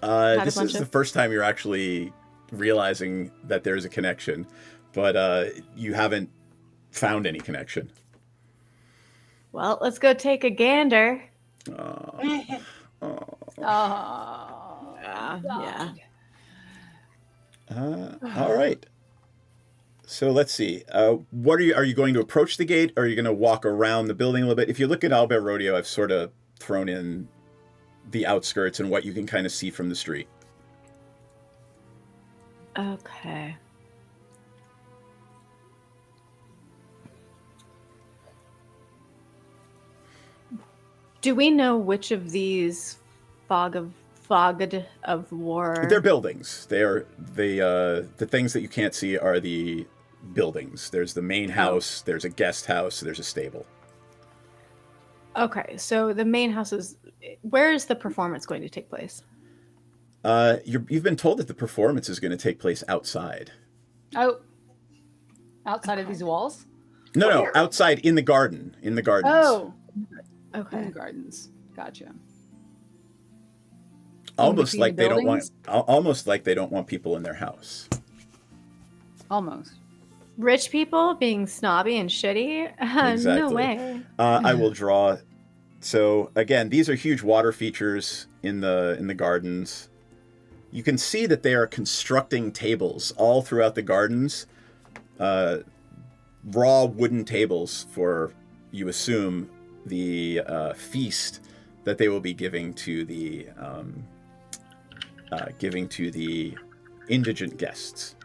this is the first time you're actually realizing that there's a connection, but you haven't found any connection. Well, let's go take a gander. Yeah. All right. So let's see. What are you going to approach the gate, or are you going to walk around the building a little bit? If you look at Albert Rodeo, I've sort of thrown in the outskirts and what you can kind of see from the street. Okay. Do we know which of these fogged of war? They're buildings. They are the things that you can't see are the buildings. There's the main house. There's a guest house. There's a stable. Okay, so the main house is. Where is the performance going to take place? You've been told that the performance is going to take place outside. Oh, outside of these walls? No, outside in the garden. In the gardens. Oh, okay. In the gardens. Gotcha. Almost like they don't want people in their house. Almost. Rich people being snobby and shitty? Exactly. No way. I will draw. So again, these are huge water features in the gardens. You can see that they are constructing tables all throughout the gardens. Raw wooden tables for, you assume, the feast that they will be giving to the indigent guests.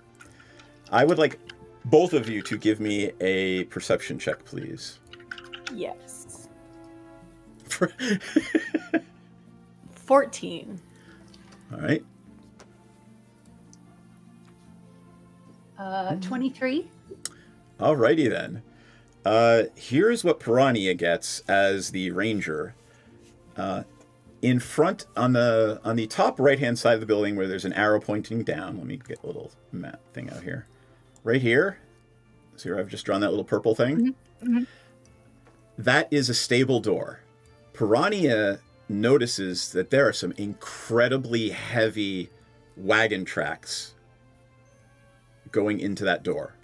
I would like both of you to give me a perception check, please. Yes. 14. All right. 23. Alrighty then. Here's what Piranha gets as the ranger. In front, on the top right-hand side of the building where there's an arrow pointing down. Let me get a little map thing out here. Right here. See where I've just drawn that little purple thing? Mm-hmm. Mm-hmm. That is a stable door. Piranha notices that there are some incredibly heavy wagon tracks going into that door.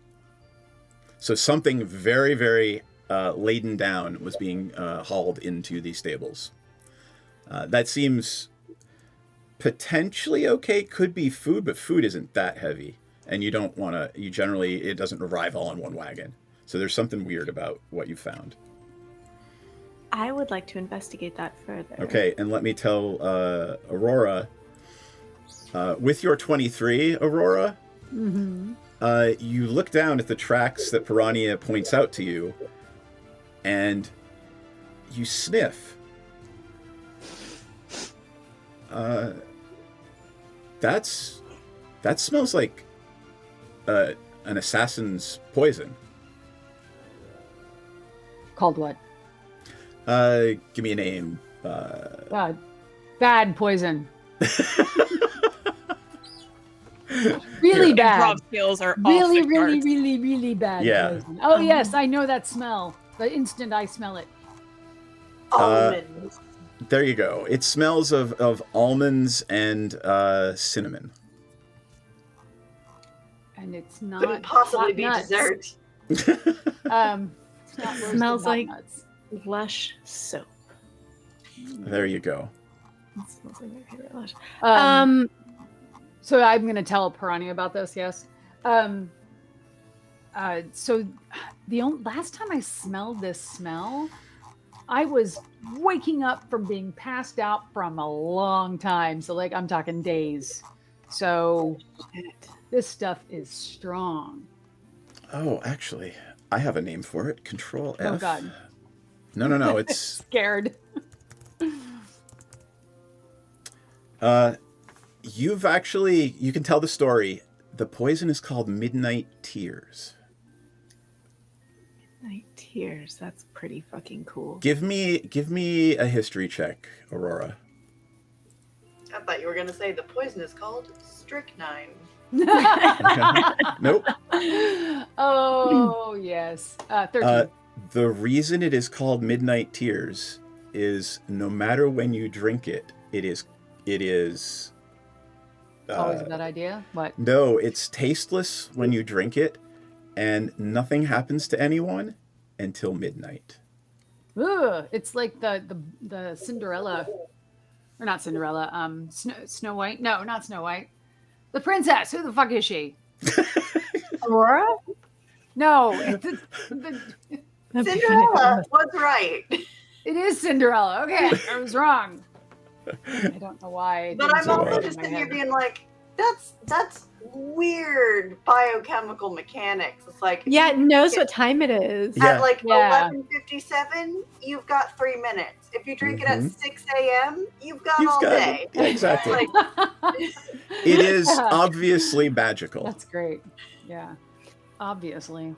So something very, very laden down was being hauled into these stables. That seems potentially okay. Could be food, but food isn't that heavy. And you don't want to, it doesn't arrive all on one wagon. So there's something weird about what you found. I would like to investigate that further. Okay, and let me tell Aurora, with your 23, Aurora, you look down at the tracks that Piranha points out to you, and you sniff. That smells like an assassin's poison. Called what? Give me a name. Bad poison. Really Your bad. improv skills are really, off the really, charts. really, really bad poison. Oh yes, I know that smell. The instant I smell it. Almonds. There you go. It smells of almonds and cinnamon. And it's not. Couldn't possibly not be nuts. dessert. It's not Smells roasted like nut nuts. lush soap. There you go. That smells like my favorite lush. So I'm going to tell Piranha about this. Yes. So last time I smelled this smell, I was waking up from being passed out from a long time. So like I'm talking days. So this stuff is strong. Oh, actually, I have a name for it. Control F. Oh God. No. It's scared. You can tell the story. The poison is called Midnight Tears. Midnight Tears. That's pretty fucking cool. Give me a history check, Aurora. I thought you were going to say the poison is called strychnine. Nope. Oh, yes. 13. The reason it is called Midnight Tears is no matter when you drink it, it is Always a bad idea. What? No, it's tasteless when you drink it, and nothing happens to anyone until midnight. Ugh, it's like the Cinderella, or not Cinderella. Snow White. No, not Snow White. The princess. Who the fuck is she? Aurora? No. Cinderella was right. It is Cinderella. Okay, I was wrong. I don't know why. But I'm also just sitting here being like, that's weird biochemical mechanics. It's like Yeah, it knows what time it is. at like Yeah. 11:57, you've got 3 minutes. If you drink it at 6 a.m., you've got all day. Yeah, exactly. Like, It is obviously magical. That's great. Yeah, obviously.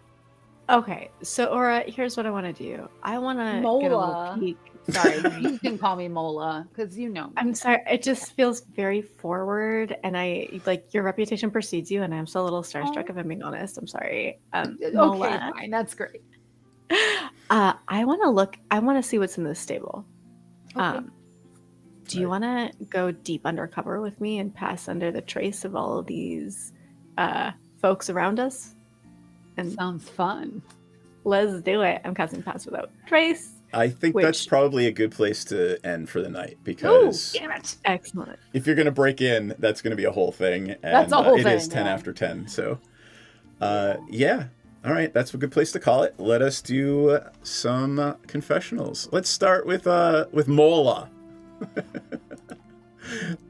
Okay, so Aura, here's what I want to do. I want to get a little Mola. peek. Sorry, you can call me Mola because you know. I'm sorry. It just feels very forward, and I like your reputation precedes you, and I'm still a little starstruck. If I'm being honest, I'm sorry. Okay, Mola, fine. That's great. I want to look. I want to see what's in this stable. Okay. Do you want to go deep undercover with me and pass under the trace of all of these folks around us? And sounds fun. Let's do it. I'm casting Pass Without Trace. I think that's Which- probably a good place to end for the night because Damn it! Excellent. if you're going to break in, that's going to be a whole thing. And That's a whole it is thing, 10 yeah. after 10. So, yeah. All right. That's a good place to call it. Let us do some confessionals. Let's start with Mola.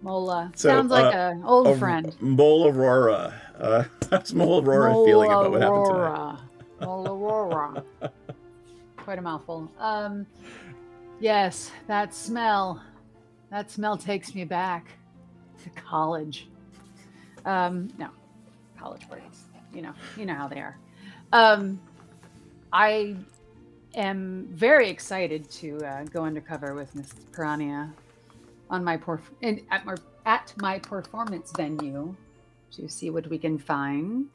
Mola So, sounds like an old friend. Mole Aurora. How's Mole Aurora feeling about what happened tonight? Mola Aurora. Quite a mouthful. Yes, that smell takes me back to college. No, college parties. You know how they are. I am very excited to go undercover with Miss Piranha on my at my performance venue to see what we can find.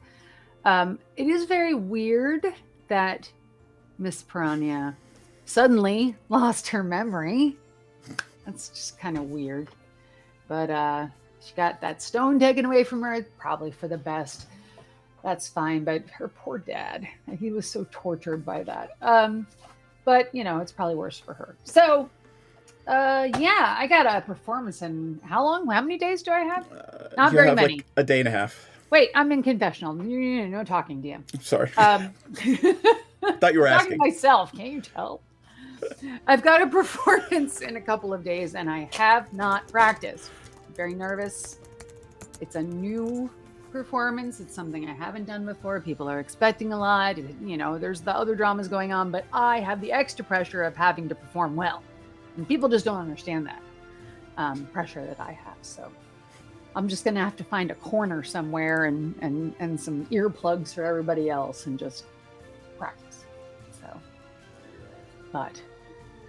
It is very weird that Miss Piranha suddenly lost her memory. That's just kind of weird. But she got that stone taken away from her, probably for the best. That's fine, but her poor dad, he was so tortured by that. But, it's probably worse for her. So, yeah, I got a performance in how long? How many days do I have? Not You very have, many. like, a day and a half. Wait, I'm in confessional. No talking, DM. Sorry. Um, Thought you were I'm talking asking. to myself. Can't you tell? I've got a performance in a couple of days, and I have not practiced. I'm very nervous. It's a new performance. It's something I haven't done before. People are expecting a lot. You know, there's the other dramas going on, but I have the extra pressure of having to perform well. And people just don't understand that pressure that I have. So I'm just going to have to find a corner somewhere and some earplugs for everybody else and just practice. So, but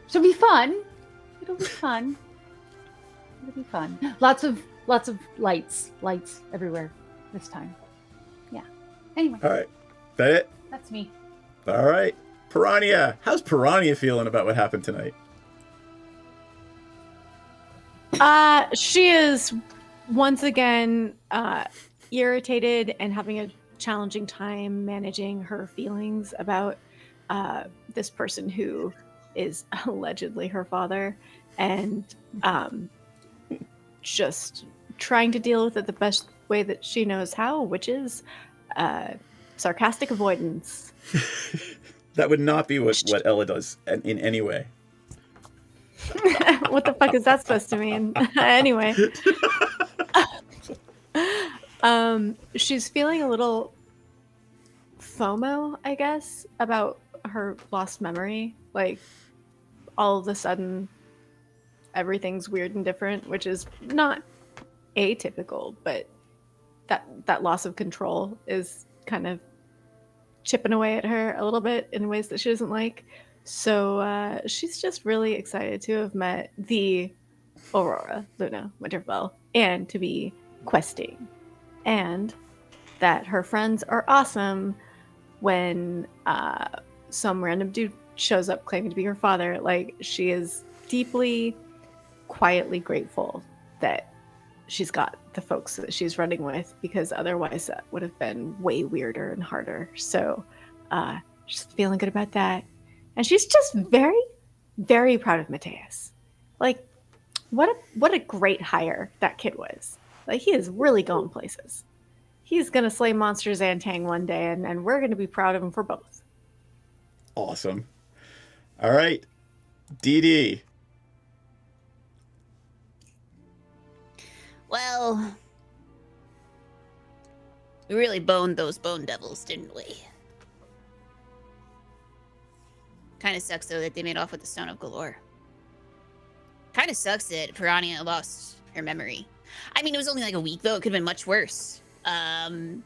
it'll be fun. It'll be fun. It'll be fun. Lots of lights everywhere this time. Yeah. Anyway. All right. That it? That's me. All right. Piranha. How's Piranha feeling about what happened tonight? She is once again irritated and having a challenging time managing her feelings about this person who is allegedly her father, and just trying to deal with it the best way that she knows how, which is sarcastic avoidance. That would not be what Ella does in any way. What the fuck is that supposed to mean? Anyway. She's feeling a little FOMO, I guess, about her lost memory. Like, all of a sudden, everything's weird and different, which is not atypical, but that loss of control is kind of chipping away at her a little bit in ways that she doesn't like. So she's just really excited to have met the Aurora, Luna, Winterfell, and to be questing. And that her friends are awesome when some random dude shows up claiming to be her father. Like, she is deeply, quietly grateful that she's got the folks that she's running with, because otherwise that would have been way weirder and harder. So she's feeling good about that. And she's just very, very proud of Mateus. Like, what a great hire that kid was. Like, he is really going places. He's going to slay monsters and Tang one day, and we're going to be proud of him for both. Awesome. All right. Dee. Well, we really boned those bone devils, didn't we? Kind of sucks, though, that they made off with the Stone of Galore. Kind of sucks that Piranha lost her memory. I mean, it was only like a week, though. It could have been much worse. Her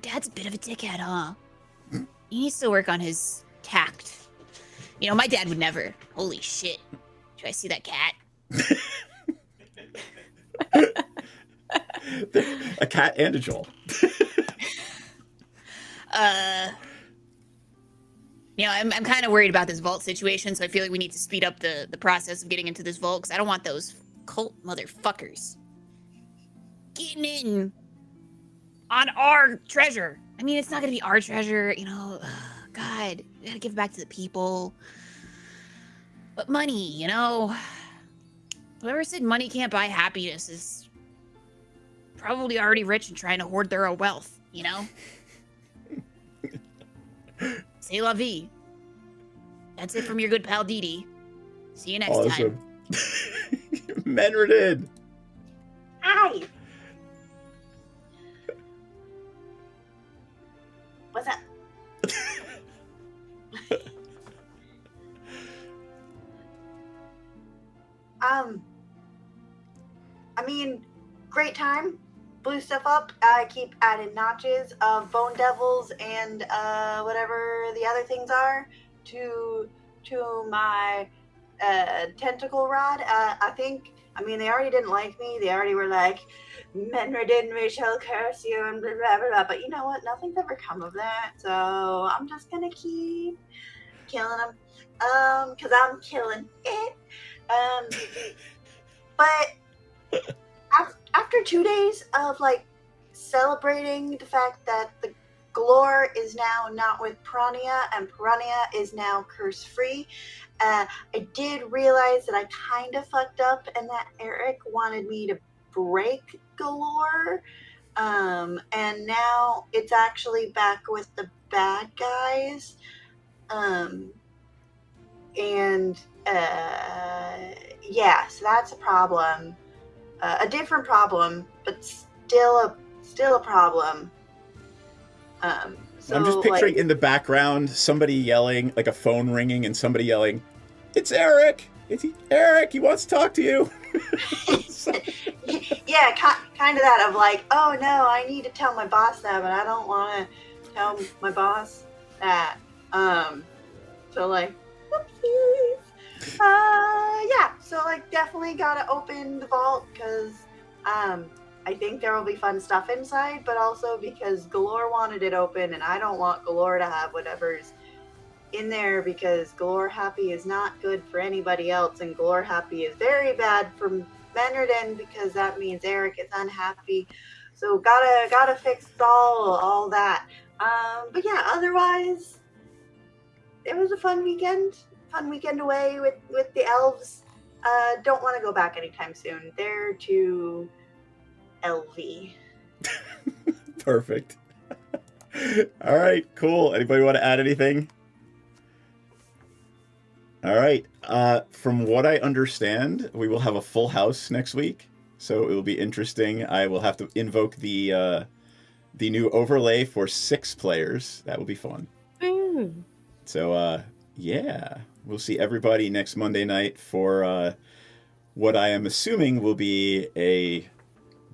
dad's a bit of a dickhead, huh? He needs to work on his tact. You know, my dad would never. Holy shit. Do I see that cat? A cat and a Joel. You know, I'm kind of worried about this vault situation, so I feel like we need to speed up the process of getting into this vault, because I don't want those cult motherfuckers getting in on our treasure. I mean, it's not going to be our treasure, you know. God, we got to give it back to the people. But money, you know. Whoever said money can't buy happiness is probably already rich and trying to hoard their own wealth, you know? C'est la vie. That's it from your good pal Dee. See you next time. Menredin. Hi. What's up? I mean, great time. Blew stuff up. I keep adding notches of bone devils and whatever the other things are to my tentacle rod. I think. I mean, they already didn't like me. They already were like, Menredin, we shall curse you, and blah, blah, blah, blah. But you know what? Nothing's ever come of that. So I'm just going to keep killing them. Because I'm killing it. But after 2 days of, like, celebrating the fact that the Galore is now not with Piranha, and Piranha is now curse-free, I did realize that I kind of fucked up and that Eric wanted me to break Galore. And now it's actually back with the bad guys. and yeah, so that's a problem. A different problem, but still a problem. So I'm just picturing like, in the background somebody yelling, like a phone ringing, and somebody yelling, "It's Eric! It's Eric! He wants to talk to you!" yeah, kind of that of like, oh no, I need to tell my boss that, but I don't want to tell my boss that. So like, whoopsies. Yeah, so like definitely gotta open the vault because I think there will be fun stuff inside, but also because Galore wanted it open and I don't want Galore to have whatever's in there because Galore Happy is not good for anybody else, and Galore Happy is very bad for Menarden because that means Eric is unhappy. So gotta fix all that. But yeah, otherwise it was a fun weekend away with the elves. Don't want to go back anytime soon. They're too elvy. Perfect. All right, cool. Anybody want to add anything? All right. From what I understand, we will have a full house next week, so it will be interesting. I will have to invoke the new overlay for 6 players. That will be fun. So yeah, we'll see everybody next Monday night for what I am assuming will be a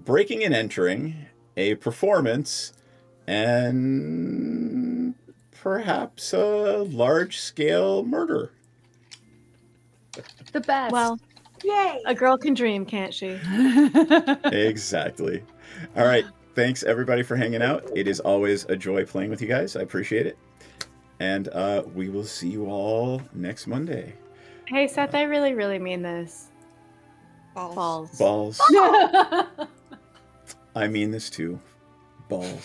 breaking and entering, a performance, and perhaps a large-scale murder. The best. Well, yay! A girl can dream, can't she? Exactly. All right. Thanks, everybody, for hanging out. It is always a joy playing with you guys. I appreciate it. And we will see you all next Monday. Hey, Seth, I really, really mean this. Balls. Balls. I mean this too. Balls.